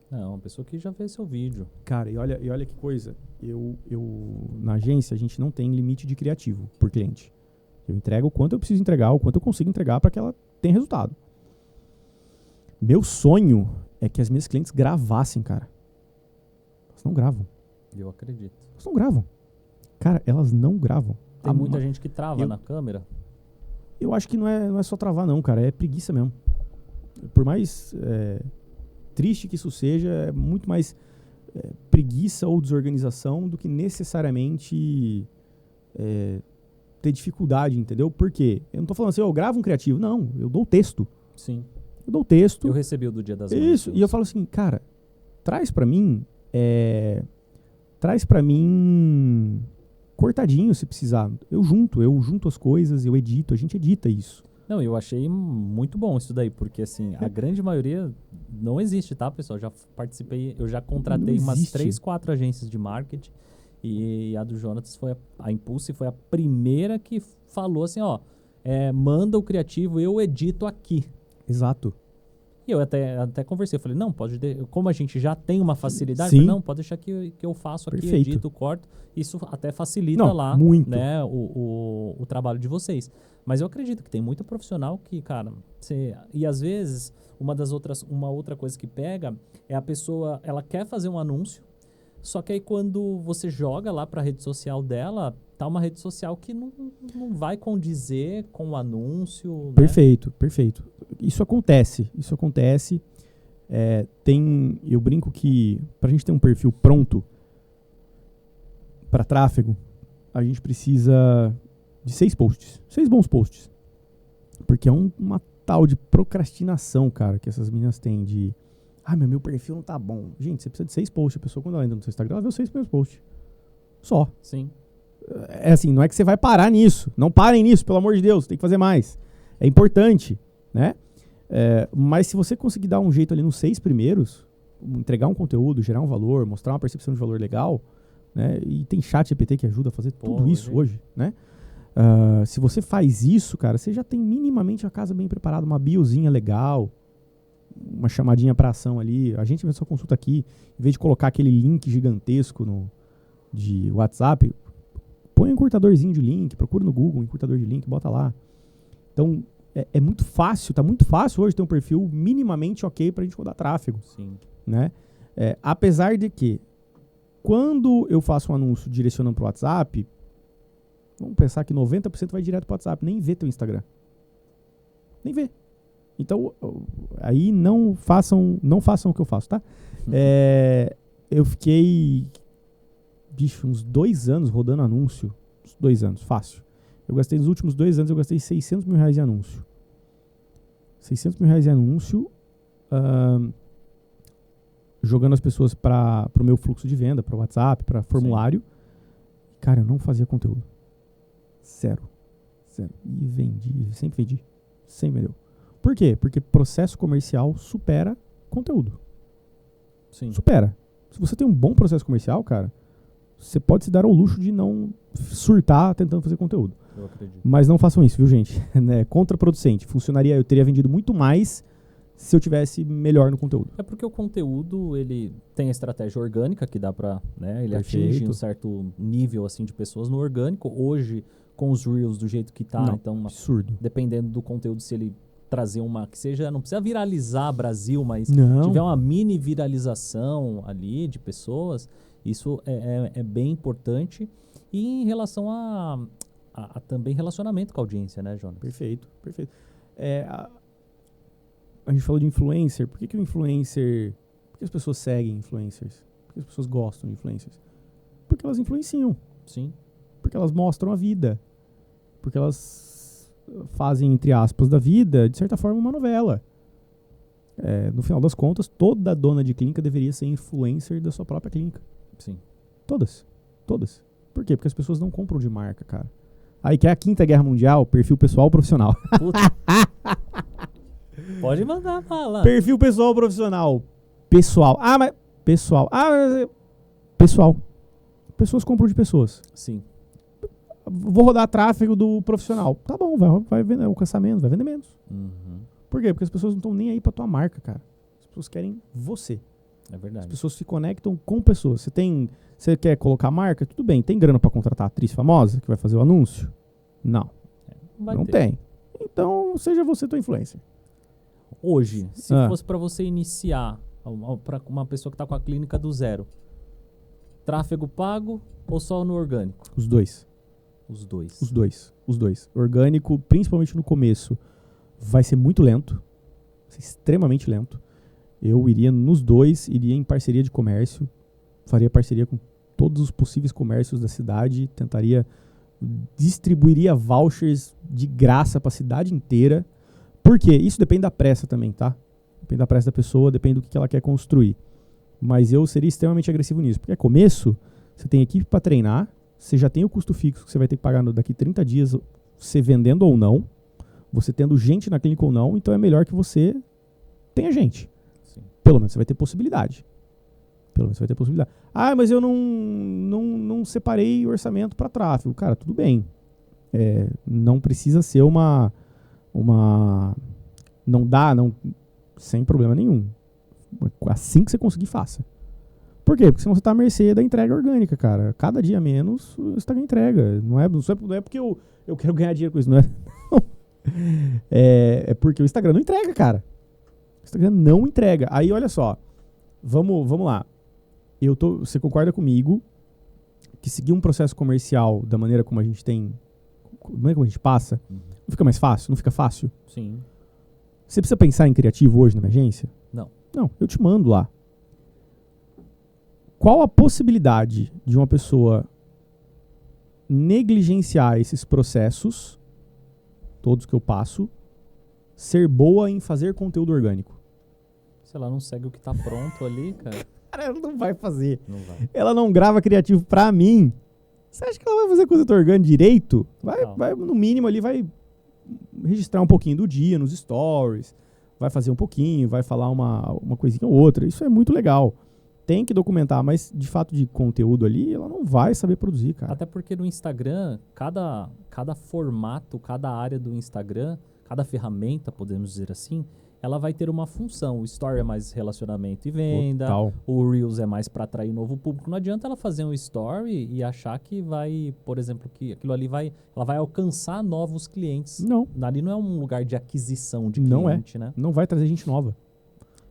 Não, uma pessoa que já vê seu vídeo. Cara, e olha que coisa. Na agência, a gente não tem limite de criativo por cliente. Eu entrego o quanto eu preciso entregar, o quanto eu consigo entregar para que ela tenha resultado. Meu sonho é que as minhas clientes gravassem, cara. Elas não gravam. Eu acredito. Elas não gravam. Cara, elas não gravam. Tem muita gente que trava na câmera. Eu acho que não é só travar, não, cara. É preguiça mesmo. Por mais triste que isso seja, é muito mais preguiça ou desorganização do que necessariamente ter dificuldade, entendeu? Por quê? Eu não tô falando assim, eu gravo um criativo. Não, eu dou o texto. Sim. Eu dou o texto. Eu recebi o do Dia das Mães. Isso, e eu falo assim, cara, traz pra mim cortadinho se precisar. Eu junto as coisas, eu edito, a gente edita isso. Não, eu achei muito bom isso daí, porque assim, a grande maioria não existe, tá, pessoal? Já participei, eu já contratei umas 3, 4 agências de marketing e a do Jonatas a Impulse foi a primeira que falou assim, ó, manda o criativo, eu edito aqui. Exato. E eu até conversei, eu falei, não, como a gente já tem uma facilidade, Sim. Falei, não, pode deixar que eu faço aqui, Perfeito. edito, corto, isso até facilita muito. Né, o trabalho de vocês. Mas eu acredito que tem muito profissional que, cara, e às vezes uma outra coisa que pega é a pessoa, ela quer fazer um anúncio, só que aí quando você joga lá para a rede social dela, tá uma rede social que não vai condizer com o anúncio. Perfeito, né? Perfeito. Isso acontece. Eu brinco que pra gente ter um perfil pronto para tráfego, a gente precisa de 6 posts. 6 bons posts. Porque é uma tal de procrastinação, cara, que essas meninas têm de... meu perfil não tá bom. Gente, você precisa de 6 posts. A pessoa, quando ela entra no seu Instagram, ela vê os 6 primeiros posts. Só. Sim. É assim, não é que você vai parar nisso. Não parem nisso, pelo amor de Deus. Tem que fazer mais. É importante, né? Mas se você conseguir dar um jeito ali nos 6 primeiros, entregar um conteúdo, gerar um valor, mostrar uma percepção de valor legal, né? E tem chat GPT que ajuda a fazer tudo isso hoje, né? Se você faz isso, cara, você já tem minimamente a casa bem preparada, uma biozinha legal, uma chamadinha para ação ali. A gente só consulta aqui, em vez de colocar aquele link gigantesco de WhatsApp, põe um encurtadorzinho de link, procura no Google um encurtador de link, bota lá. Então, é muito fácil, tá muito fácil hoje ter um perfil minimamente ok pra gente rodar tráfego. Sim. Né? Apesar de que, quando eu faço um anúncio direcionando pro WhatsApp, vamos pensar que 90% vai direto pro WhatsApp, nem vê teu Instagram. Nem vê. Então, aí não façam o que eu faço, tá? Eu fiquei bicho, uns 2 anos rodando anúncio. Uns 2 anos, fácil. Eu gastei nos últimos 2 anos, eu gastei R$600 mil em anúncio. R$600 mil em anúncio, jogando as pessoas para o meu fluxo de venda, para o WhatsApp, para formulário. Sim. Cara, eu não fazia conteúdo. Zero. E vendi, sempre vendi. Sempre vendeu. Por quê? Porque processo comercial supera conteúdo. Sim. Supera. Se você tem um bom processo comercial, cara, você pode se dar ao luxo de não surtar tentando fazer conteúdo. Eu acredito. Mas não façam isso, viu, gente? É contraproducente. Funcionaria, eu teria vendido muito mais se eu tivesse melhor no conteúdo. É porque o conteúdo, ele tem a estratégia orgânica que dá pra, né, ele Perfeito. atinge um certo nível, assim, de pessoas no orgânico. Hoje, com os Reels do jeito que tá, Não, então, absurdo. dependendo do conteúdo, se ele trazer uma, que seja, não precisa viralizar Brasil, mas Não. tiver uma mini viralização ali de pessoas, isso é bem importante. E em relação a também relacionamento com a audiência, né, Jonas? Perfeito. A gente falou de influencer. Por que o influencer... Por que as pessoas seguem influencers? Por que as pessoas gostam de influencers? Porque elas influenciam. Sim. Porque elas mostram a vida. Porque elas fazem, entre aspas, da vida, de certa forma, uma novela. No final das contas, toda dona de clínica deveria ser influencer da sua própria clínica. Sim. Todas. Por quê? Porque as pessoas não compram de marca, cara. Aí que é a 5ª Guerra Mundial, perfil pessoal profissional. Puta. Pode mandar falar. Perfil pessoal profissional. Pessoal. Mas... Pessoal. Pessoas compram de pessoas. Sim. Vou rodar tráfego do profissional. Tá bom, vai vender, alcançar menos, vai vender menos. Uhum. Por quê? Porque as pessoas não estão nem aí pra tua marca, cara. As pessoas querem você. É verdade. As pessoas se conectam com pessoas. Você quer colocar marca? Tudo bem. Tem grana pra contratar atriz famosa que vai fazer o anúncio? Não. Não tem. Então, seja você tua influencer. Hoje, se fosse pra você iniciar, pra uma pessoa que tá com a clínica do zero, tráfego pago ou só no orgânico? Os dois. Orgânico, principalmente no começo, vai ser muito lento. Vai ser extremamente lento. Eu iria nos dois, iria em parceria de comércio, faria parceria com todos os possíveis comércios da cidade, distribuiria vouchers de graça para a cidade inteira. Por quê? Isso depende da pressa também, tá? Depende da pressa da pessoa, depende do que ela quer construir. Mas eu seria extremamente agressivo nisso, porque começo, você tem equipe para treinar, você já tem o custo fixo que você vai ter que pagar daqui 30 dias, você vendendo ou não, você tendo gente na clínica ou não, então é melhor que você tenha gente. Sim. Pelo menos você vai ter possibilidade. Mas eu não separei orçamento para tráfego. Cara, tudo bem. Não precisa ser sem problema nenhum. Assim que você conseguir, faça. Por quê? Porque senão você tá à mercê da entrega orgânica, cara. Cada dia menos, você tá com entrega. Não é porque eu quero ganhar dinheiro com isso, não é? É porque o Instagram não entrega, cara. O Instagram não entrega. Aí, olha só. Vamos lá. Você concorda comigo que seguir um processo comercial da maneira como a gente tem, da maneira como a gente passa, não fica mais fácil? Não fica fácil? Sim. Você precisa pensar em criativo hoje na minha agência? Não. Não, eu te mando lá. Qual a possibilidade de uma pessoa negligenciar esses processos, todos que eu passo, ser boa em fazer conteúdo orgânico? Se ela não segue o que tá pronto ali, cara. Cara, ela não vai fazer. Não vai. Ela não grava criativo pra mim. Você acha que ela vai fazer conteúdo orgânico direito? Vai, no mínimo ali, vai registrar um pouquinho do dia nos stories, vai fazer um pouquinho, vai falar uma coisinha ou outra. Isso é muito legal. Tem que documentar, mas de fato de conteúdo ali, ela não vai saber produzir, cara. Até porque no Instagram, cada formato, cada área do Instagram, cada ferramenta, podemos dizer assim, ela vai ter uma função. O Story é mais relacionamento e venda. Total. O Reels é mais para atrair novo público. Não adianta ela fazer um Story e achar que vai, por exemplo, que aquilo ali ela vai alcançar novos clientes. Não. Ali não é um lugar de aquisição de Não cliente, né? Não vai trazer gente nova.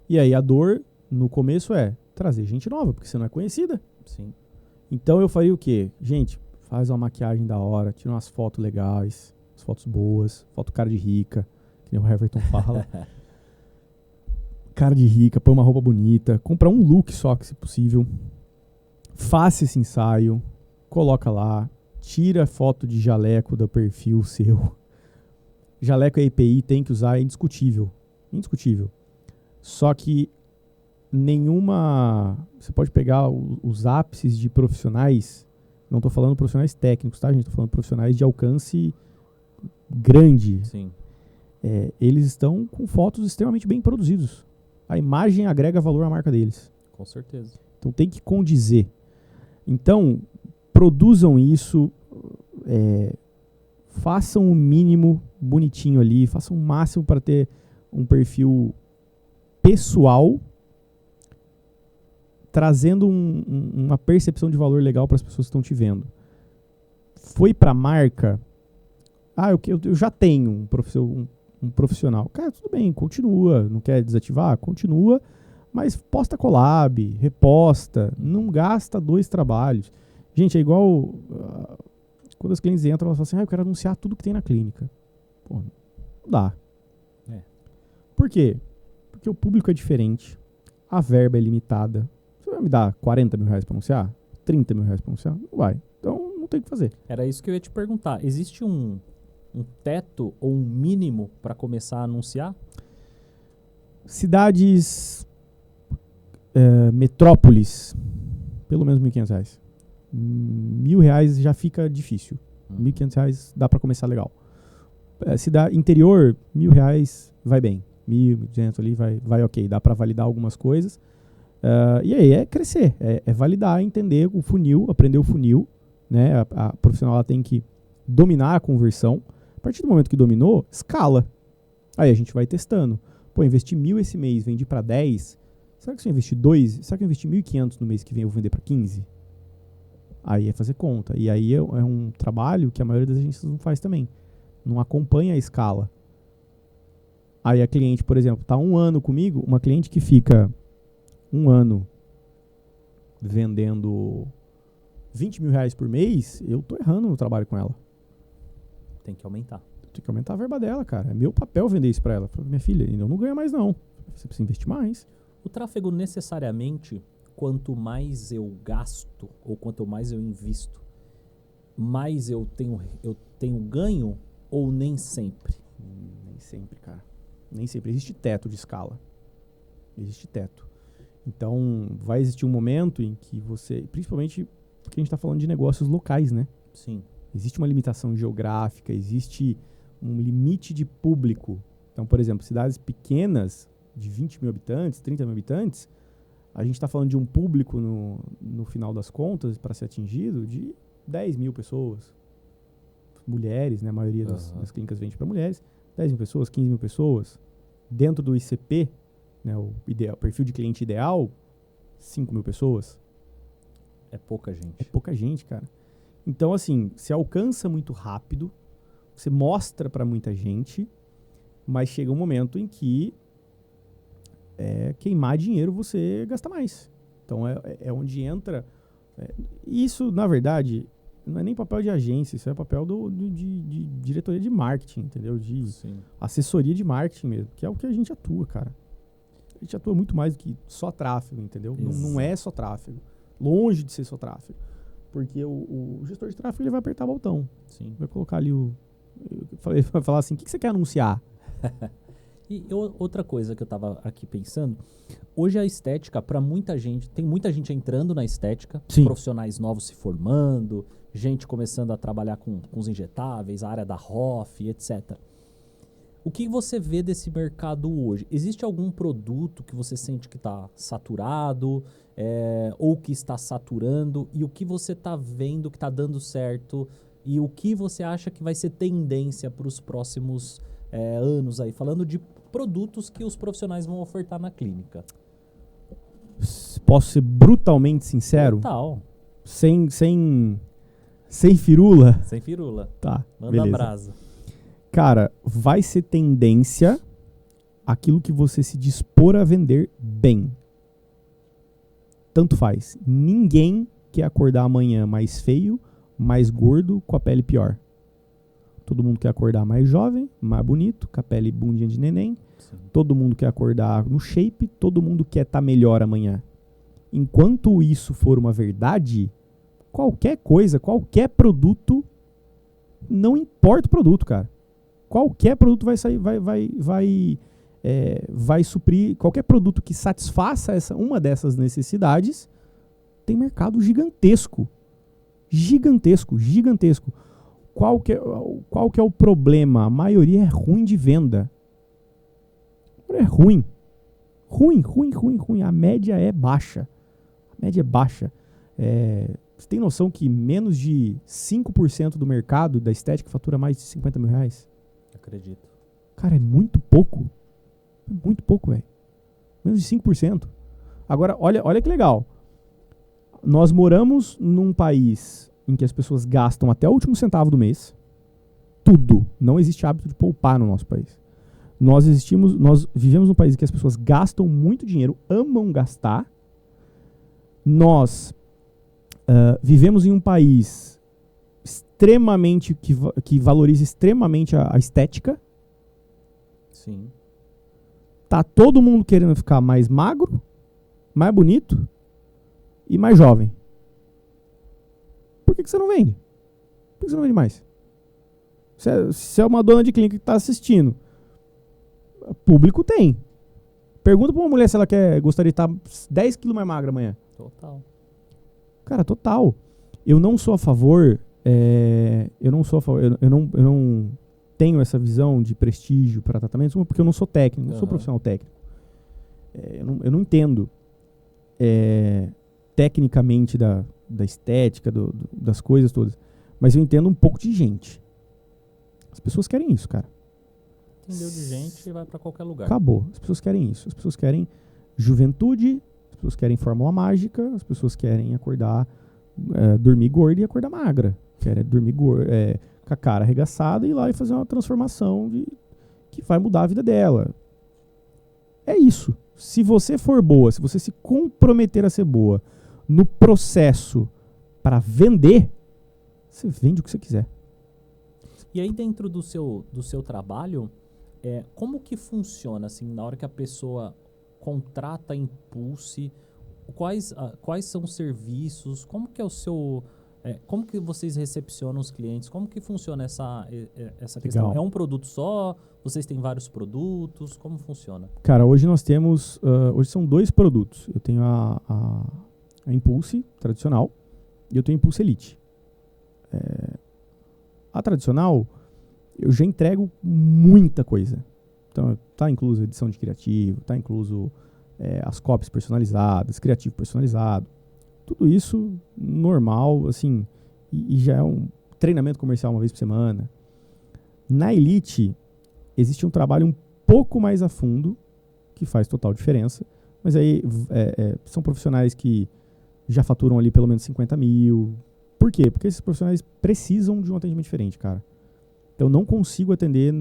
E aí a dor no começo é trazer gente nova, porque você não é conhecida. Sim. Então eu faria o quê? Gente, faz uma maquiagem da hora, tira umas fotos legais, as fotos boas, foto cara de rica, que nem o Everton fala. Cara de rica, põe uma roupa bonita, compra um look só, que se possível. faça esse ensaio, coloca lá, tira foto de jaleco do perfil seu. Jaleco EPI tem que usar, é indiscutível. Indiscutível. Só que você pode pegar os ápices de profissionais, não estou falando profissionais técnicos, tá, gente? Estou falando profissionais de alcance grande. Sim. Eles estão com fotos extremamente bem produzidos. A imagem agrega valor à marca deles. Com certeza. Então tem que condizer. Então, produzam isso, façam o mínimo bonitinho ali, façam o máximo para ter um perfil pessoal, trazendo uma percepção de valor legal para as pessoas que estão te vendo. Foi para a marca, eu já tenho um profissional. Cara, tudo bem, continua, não quer desativar? Continua, mas posta collab, reposta, não gasta 2 trabalhos. Gente, é igual quando os clientes entram, elas falam assim, eu quero anunciar tudo que tem na clínica. Pô, não dá. Por quê? Porque o público é diferente, a verba é limitada. Você vai me dar 40 mil reais para anunciar? 30 mil reais para anunciar? Não vai. Então, não tem o que fazer. Era isso que eu ia te perguntar. Existe um teto ou um mínimo para começar a anunciar? Cidades, metrópoles, pelo menos R$1.500. R$1.000 já fica difícil. R$1.500 dá para começar legal. Cidade interior, R$1.000 vai bem. 1.200 ali vai ok. Dá para validar algumas coisas. E aí é crescer, é validar, entender o funil, aprender o funil. Né? A profissional ela tem que dominar a conversão. A partir do momento que dominou, escala. Aí a gente vai testando. Pô, investi 1.000 esse mês, vendi para 10. Será que se eu investir 2? Será que eu investi 1.500 no mês que vem eu vou vender para 15? Aí é fazer conta. E aí é um trabalho que a maioria das agências não faz também. Não acompanha a escala. Aí a cliente, por exemplo, está 1 ano comigo, uma cliente que fica 1 ano vendendo 20 mil reais por mês, eu tô errando no trabalho com ela. Tem que aumentar. Tem que aumentar a verba dela, cara. É meu papel vender isso pra ela. Minha filha, eu não ganho mais não. Você precisa investir mais. O tráfego necessariamente, quanto mais eu gasto ou quanto mais eu invisto, mais eu tenho ganho ou nem sempre? Nem sempre, cara. Nem sempre. Existe teto de escala. Existe teto. Então, vai existir um momento em que você... Principalmente porque a gente está falando de negócios locais, né? Sim. Existe uma limitação geográfica, existe um limite de público. Então, por exemplo, cidades pequenas, de 20 mil habitantes, 30 mil habitantes, a gente está falando de um público, no final das contas, para ser atingido, de 10 mil pessoas. Mulheres, né? A maioria das clínicas vende para mulheres. 10 mil pessoas, 15 mil pessoas. Dentro do ICP, né, o perfil de cliente ideal, 5 mil pessoas. É pouca gente. É pouca gente, cara. Então, assim, você alcança muito rápido, você mostra para muita gente, mas chega um momento em que queimar dinheiro você gasta mais. Então, é onde entra... isso, na verdade, não é nem papel de agência, isso é papel de diretoria de marketing, entendeu? De assessoria de marketing mesmo, que é o que a gente atua, cara. A gente atua muito mais do que só tráfego, entendeu? Não é só tráfego. Longe de ser só tráfego. Porque o gestor de tráfego ele vai apertar o botão. Sim. Vai colocar ali vai falar assim, o que você quer anunciar? E outra coisa que eu tava aqui pensando, hoje a estética, para muita gente, tem muita gente entrando na estética, Sim. Profissionais novos se formando, gente começando a trabalhar com os injetáveis, a área da ROF, etc. O que você vê desse mercado hoje? Existe algum produto que você sente que está saturado ou que está saturando? E o que você está vendo que está dando certo? E o que você acha que vai ser tendência para os próximos anos aí? Falando de produtos que os profissionais vão ofertar na clínica. Posso ser brutalmente sincero? Total. Sem firula? Sem firula. Tá, Manda beleza. brasa. Cara, vai ser tendência aquilo que você se dispor a vender bem. Tanto faz. Ninguém quer acordar amanhã mais feio, mais gordo, com a pele pior. Todo mundo quer acordar mais jovem, mais bonito, com a pele bundinha de neném. Sim. Todo mundo quer acordar no shape, todo mundo quer estar melhor amanhã. enquanto isso for uma verdade, qualquer coisa, qualquer produto, não importa o produto, cara. Qualquer produto vai sair, vai suprir, qualquer produto que satisfaça uma dessas necessidades, tem mercado gigantesco. Gigantesco. Qual que é o problema? A maioria é ruim de venda. É ruim. Ruim. A média é baixa. Você tem noção que menos de 5% do mercado da estética fatura mais de 50 mil reais? Acredito. Cara, é muito pouco. Velho. Menos de 5%. Agora, olha que legal. Nós moramos num país em que as pessoas gastam até o último centavo do mês. Tudo. Não existe hábito de poupar no nosso país. Nós vivemos num país em que as pessoas gastam muito dinheiro, amam gastar. Nós vivemos em um país extremamente que valoriza extremamente a estética. Sim. Tá todo mundo querendo ficar mais magro, mais bonito e mais jovem. Por que você não vende? Por que você não vende mais? Se é uma dona de clínica que está assistindo, público tem. Pergunta para uma mulher se ela gostaria de estar 10 quilos mais magra amanhã. Total. Cara, total. Eu não sou a favor. Eu não tenho essa visão de prestígio para tratamentos, porque eu não sou técnico, não sou profissional técnico. Eu não entendo tecnicamente da estética, das coisas todas. Mas eu entendo um pouco de gente. As pessoas querem isso, cara. Entendeu de gente e vai pra qualquer lugar. Acabou. As pessoas querem isso. As pessoas querem juventude, as pessoas querem fórmula mágica, as pessoas querem acordar, dormir gorda e acordar magra. Querem dormir com a cara arregaçada e ir lá e fazer uma transformação que vai mudar a vida dela. É isso. Se você for boa, se você se comprometer a ser boa no processo para vender, você vende o que você quiser. E aí dentro do seu trabalho, como que funciona, assim, na hora que a pessoa contrata a Impulse, quais são os serviços, como que é o seu... como que vocês recepcionam os clientes? Como que funciona essa questão? É um produto só? Vocês têm vários produtos? Como funciona? Cara, hoje nós temos... hoje são 2 produtos. Eu tenho a Impulse tradicional e eu tenho a Impulse Elite. A tradicional, eu já entrego muita coisa. Então, tá incluso a edição de criativo, tá incluso as copies personalizadas, criativo personalizado. Tudo isso normal, assim, e já é um treinamento comercial uma vez por semana. Na Elite, existe um trabalho um pouco mais a fundo, que faz total diferença, mas aí são profissionais que já faturam ali pelo menos 50 mil. Por quê? Porque esses profissionais precisam de um atendimento diferente, cara. Então, eu não consigo atender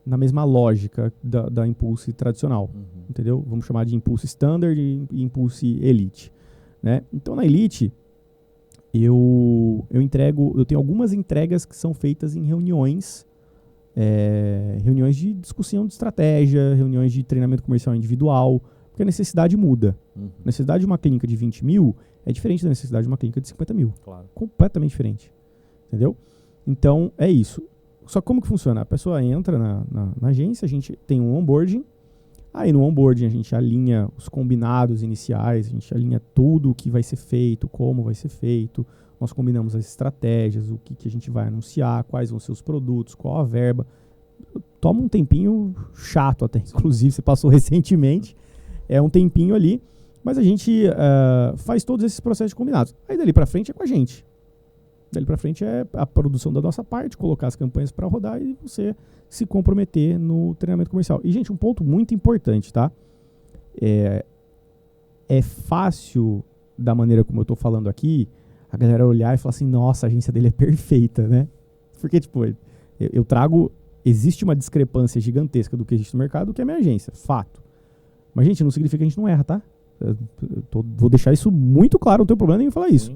na mesma lógica da Impulse tradicional, entendeu? Vamos chamar de Impulse Standard e Impulse Elite, né? Então, na Elite, eu tenho algumas entregas que são feitas em reuniões de discussão de estratégia, reuniões de treinamento comercial individual, porque a necessidade muda. A necessidade de uma clínica de 20 mil é diferente da necessidade de uma clínica de 50 mil. Claro. Completamente diferente, entendeu? Então, é isso. Só como que funciona? A pessoa entra na agência, a gente tem um onboarding, aí no onboarding a gente alinha os combinados iniciais, a gente alinha tudo o que vai ser feito, como vai ser feito, nós combinamos as estratégias, o que a gente vai anunciar, quais vão ser os produtos, qual a verba. Toma um tempinho chato até, inclusive você passou recentemente, é um tempinho ali, mas a gente faz todos esses processos combinados. Aí dali pra frente é com a gente. Dali pra frente é a produção da nossa parte, colocar as campanhas para rodar e você se comprometer no treinamento comercial. E, gente, um ponto muito importante, tá? É fácil, da maneira como eu tô falando aqui, a galera olhar e falar assim, nossa, a agência dele é perfeita, né? Porque, tipo, eu trago... Existe uma discrepância gigantesca do que existe no mercado, que é a minha agência, fato. Mas, gente, não significa que a gente não erra, tá? Vou deixar isso muito claro, não tem problema nenhum falar isso.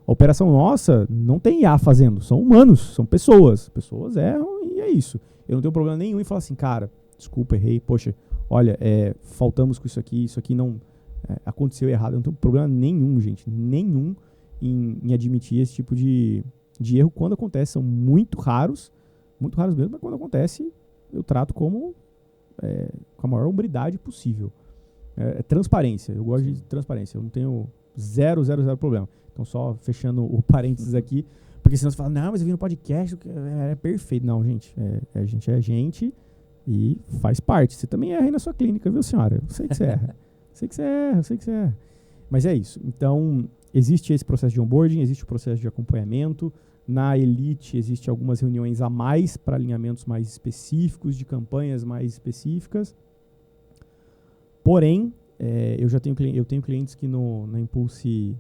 A operação nossa não tem IA fazendo, são humanos, são pessoas. Pessoas erram e é isso. Eu não tenho problema nenhum em falar assim, cara, desculpa, errei, poxa, olha, faltamos com isso aqui Aconteceu errado. Eu não tenho problema nenhum, gente. Nenhum em admitir esse tipo de erro quando acontece. São muito raros mesmo, mas quando acontece, eu trato com a maior hombridade possível. Transparência. Eu gosto de transparência. Eu não tenho zero problema. Então, só fechando o parênteses aqui, porque senão você fala, não, mas eu vi no podcast, é perfeito. Não, gente, a gente é gente e faz parte. Você também erra aí na sua clínica, viu, senhora? Eu sei que você erra. Eu sei que você erra. Mas é isso. Então, existe esse processo de onboarding, existe o processo de acompanhamento. Na Elite, existe algumas reuniões a mais para alinhamentos mais específicos, de campanhas mais específicas. Porém, eu tenho clientes que na Impulse,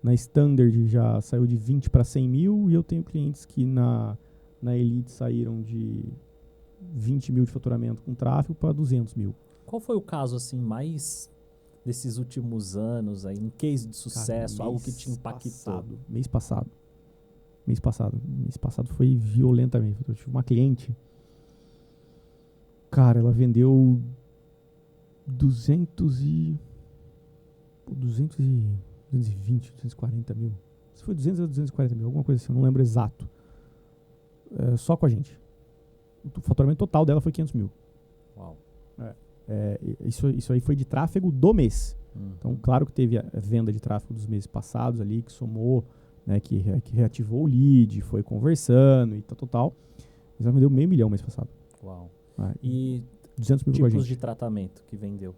na Standard, já saiu de 20 para 100 mil, e eu tenho clientes que na Elite saíram de 20 mil de faturamento com tráfego para 200 mil. Qual foi o caso assim mais desses últimos anos, aí, um case de sucesso, cara, algo que te impactou? Mês passado foi violentamente. Eu tive uma cliente, cara, ela vendeu 220, 240 mil. Se foi 200 ou 240 mil, alguma coisa assim, eu não lembro exato. Só com a gente. O faturamento total dela foi 500 mil. Uau. Isso aí foi de tráfego do mês. Então, claro que teve a venda de tráfego dos meses passados ali, que somou, né, que reativou o lead, foi conversando e tal. Mas ela vendeu $500 000 mês passado. Uau. E 200 mil com a gente. Tipos de tratamento que vendeu?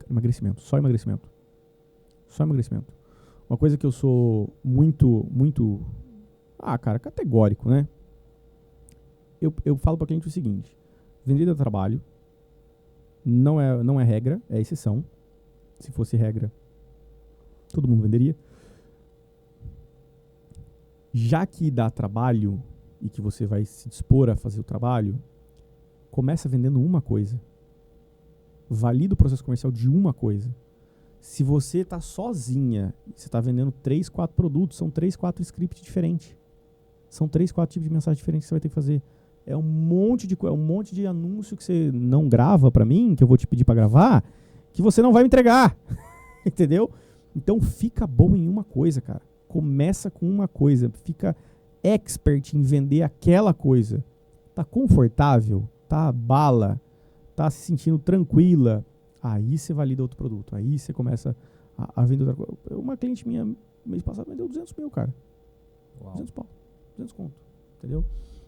Emagrecimento. Só emagrecimento. Uma coisa que eu sou muito, categórico, né? Eu falo para cliente o seguinte: vender dá trabalho, não é regra, é exceção. Se fosse regra, todo mundo venderia. Já que dá trabalho e que você vai se dispor a fazer o trabalho, começa vendendo uma coisa. Valida o processo comercial de uma coisa. Se você está sozinha, você está vendendo 3, 4 produtos, são 3, 4 scripts diferentes. São 3, 4 tipos de mensagem diferentes que você vai ter que fazer. É um monte de anúncio que você não grava para mim, que eu vou te pedir para gravar, que você não vai me entregar. Entendeu? Então fica bom em uma coisa, cara. Começa com uma coisa. Fica expert em vender aquela coisa. Tá confortável? Tá bala? Tá se sentindo tranquila? Aí você valida outro produto. Aí você começa a vender outra coisa. Uma cliente minha, mês passado, vendeu 200 mil, cara. Uau. 200 pau. 200 conto. Entendeu?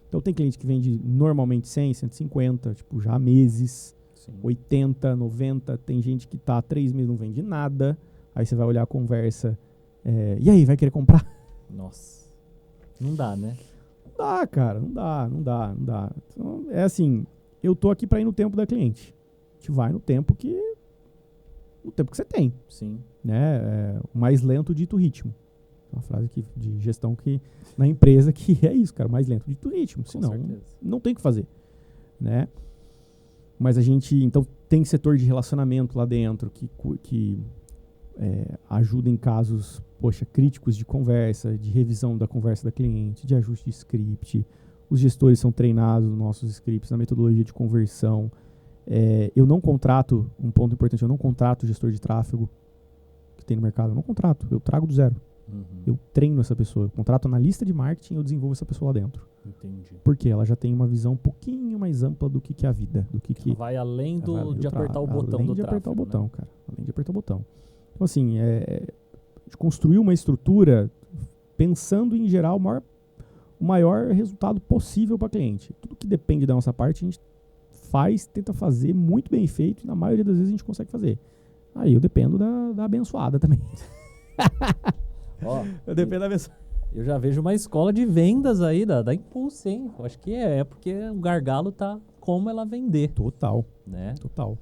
Então tem cliente que vende normalmente 100, 150, tipo, já há meses. Sim. 80, 90. Tem gente que tá há 3 meses e não vende nada. Aí você vai olhar a conversa. E aí, vai querer comprar? Nossa. Não dá, né? Não dá, cara. Não dá. Então, é assim, eu tô aqui pra ir no tempo da cliente. A gente vai no tempo que você tem. Sim. Né? O mais lento dito ritmo. Uma frase de gestão que na empresa que é isso, cara. Mais lento dito ritmo. Senão, não tem o que fazer. Né? Mas a gente, então, tem setor de relacionamento lá dentro que ajuda em casos, críticos de conversa, de revisão da conversa da cliente, de ajuste de script. Os gestores são treinados nos nossos scripts, na metodologia de conversão. Eu não contrato, um ponto importante, eu não contrato o gestor de tráfego que tem no mercado. Eu não contrato, eu trago do zero. Uhum. Eu treino essa pessoa. Eu contrato analista de marketing e eu desenvolvo essa pessoa lá dentro. Entendi. Porque ela já tem uma visão um pouquinho mais ampla do que é a vida. Vai além de apertar o botão do tráfego. Além de apertar o botão, cara. Além de apertar o botão. Então, assim, de construir uma estrutura pensando em gerar o maior resultado possível para o cliente. Tudo que depende da nossa parte, a gente tenta fazer muito bem feito e na maioria das vezes a gente consegue fazer. Aí eu dependo da abençoada também. Eu dependo da abençoada. Eu já vejo uma escola de vendas aí da Impulse, hein? Eu acho que porque o gargalo tá como ela vender. Total. Né? Total.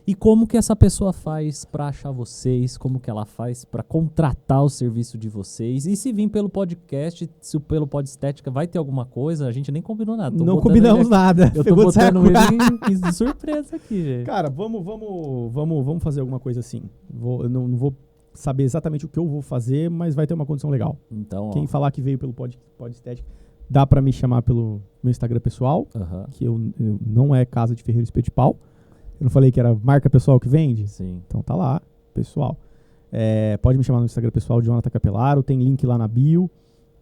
E como que essa pessoa faz pra achar vocês? Como que ela faz pra contratar o serviço de vocês? E se vir pelo podcast, se pelo Podestética, vai ter alguma coisa? A gente nem combinou nada. Não combinamos nada. Eu tô botando ele de surpresa aqui, gente. Cara, vamos fazer alguma coisa assim. Eu não vou saber exatamente o que eu vou fazer, mas vai ter uma condição legal. Então, quem falar que veio pelo Podestética, dá pra me chamar pelo meu Instagram pessoal, que eu não é Casa de Ferreiro Espeto de Pau. Eu não falei que era marca pessoal que vende? Sim. Então tá lá. pessoal. Pode me chamar no Instagram pessoal, Jonathan Capelaro, tem link lá na bio.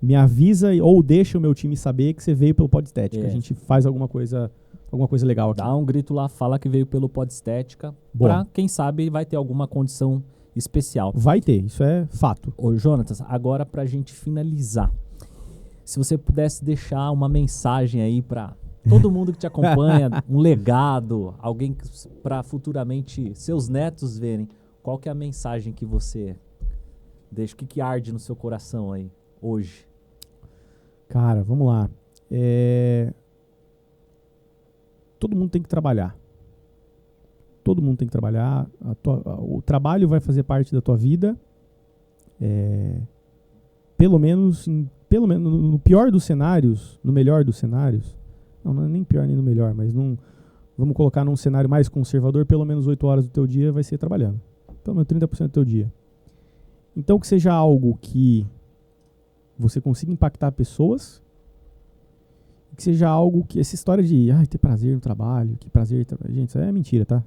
Me avisa ou deixa o meu time saber que você veio pelo Podestética. A gente faz alguma coisa legal aqui. Dá um grito lá, fala que veio pelo Podestética. Boa. Pra, quem sabe, vai ter alguma condição especial. Vai ter, isso é fato. Ô, Jonatas, agora pra gente finalizar. Se você pudesse deixar uma mensagem aí pra todo mundo que te acompanha, um legado, alguém pra futuramente seus netos verem, qual que é a mensagem que você deixa? O que arde no seu coração aí, hoje? Cara, vamos lá. Todo mundo tem que trabalhar. Todo mundo tem que trabalhar. O trabalho vai fazer parte da tua vida. Pelo menos no pior dos cenários, no melhor dos cenários. Não é nem pior nem no melhor, mas vamos colocar num cenário mais conservador, pelo menos 8 horas do teu dia vai ser trabalhando. Pelo menos 30% do teu dia. Então que seja algo que você consiga impactar pessoas, que seja algo que, essa história de ter prazer no trabalho, que prazer, gente, isso é mentira, tá?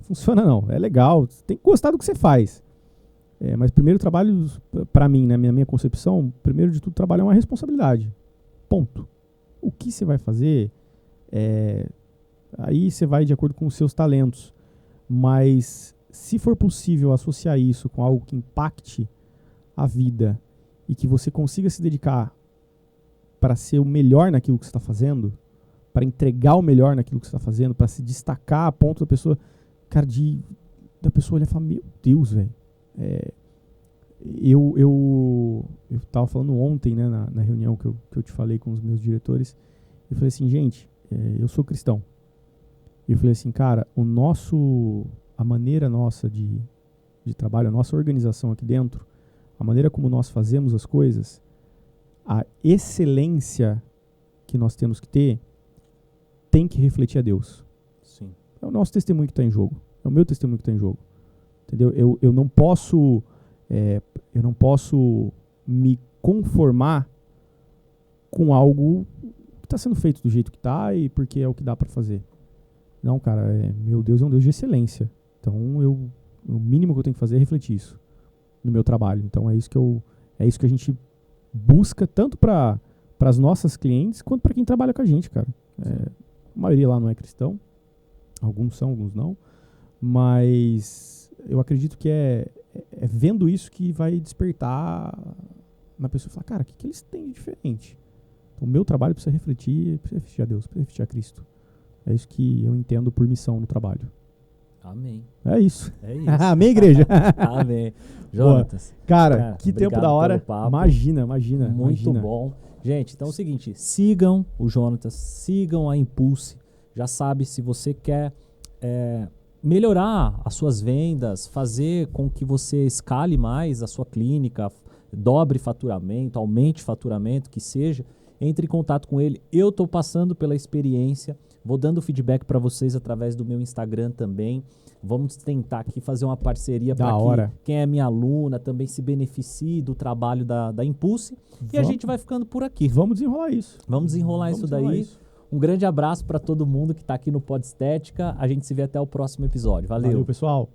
Funciona não, é legal, tem que gostar do que você faz. Mas primeiro trabalho, pra mim, né, minha concepção, primeiro de tudo, trabalho é uma responsabilidade, ponto. O que você vai fazer, aí você vai de acordo com os seus talentos, mas se for possível associar isso com algo que impacte a vida e que você consiga se dedicar para ser o melhor naquilo que você está fazendo, para entregar o melhor naquilo que você está fazendo, para se destacar a ponto da pessoa, cara, da pessoa olhar e falar, meu Deus, velho. Eu estava falando ontem, né, na reunião que eu te falei com os meus diretores, eu falei assim, gente, eu sou cristão. E eu falei assim, cara, a maneira nossa de trabalho, a nossa organização aqui dentro, a maneira como nós fazemos as coisas, a excelência que nós temos que ter tem que refletir a Deus. Sim. É o nosso testemunho que está em jogo. É o meu testemunho que está em jogo. Entendeu? Eu não posso me conformar com algo que está sendo feito do jeito que está e porque é o que dá para fazer. Não, cara, meu Deus é um Deus de excelência. Então o mínimo que eu tenho que fazer é refletir isso no meu trabalho. Então é isso que a gente busca tanto para as nossas clientes quanto para quem trabalha com a gente, cara. A maioria lá não é cristão, alguns são, alguns não, mas eu acredito que é vendo isso que vai despertar na pessoa e falar, cara, o que eles têm de diferente? Então o meu trabalho precisa refletir a Deus, precisa refletir a Cristo. É isso que eu entendo por missão no trabalho. Amém. É isso. É isso. Amém, igreja. Amém. Jonatas. Cara, que tempo da hora. Imagina. Muito bom. Gente, então é o seguinte, sigam o Jonatas, sigam a Impulse. Já sabe, se você quer melhorar as suas vendas, fazer com que você escale mais a sua clínica, dobre faturamento, aumente faturamento, que seja, entre em contato com ele. Eu estou passando pela experiência, vou dando feedback para vocês através do meu Instagram também. Vamos tentar aqui fazer uma parceria para que quem é minha aluna também se beneficie do trabalho da Impulse. E a gente vai ficando por aqui. Vamos desenrolar isso. Vamos desenrolar isso daí. Um grande abraço para todo mundo que está aqui no Podestética. A gente se vê até o próximo episódio. Valeu, pessoal.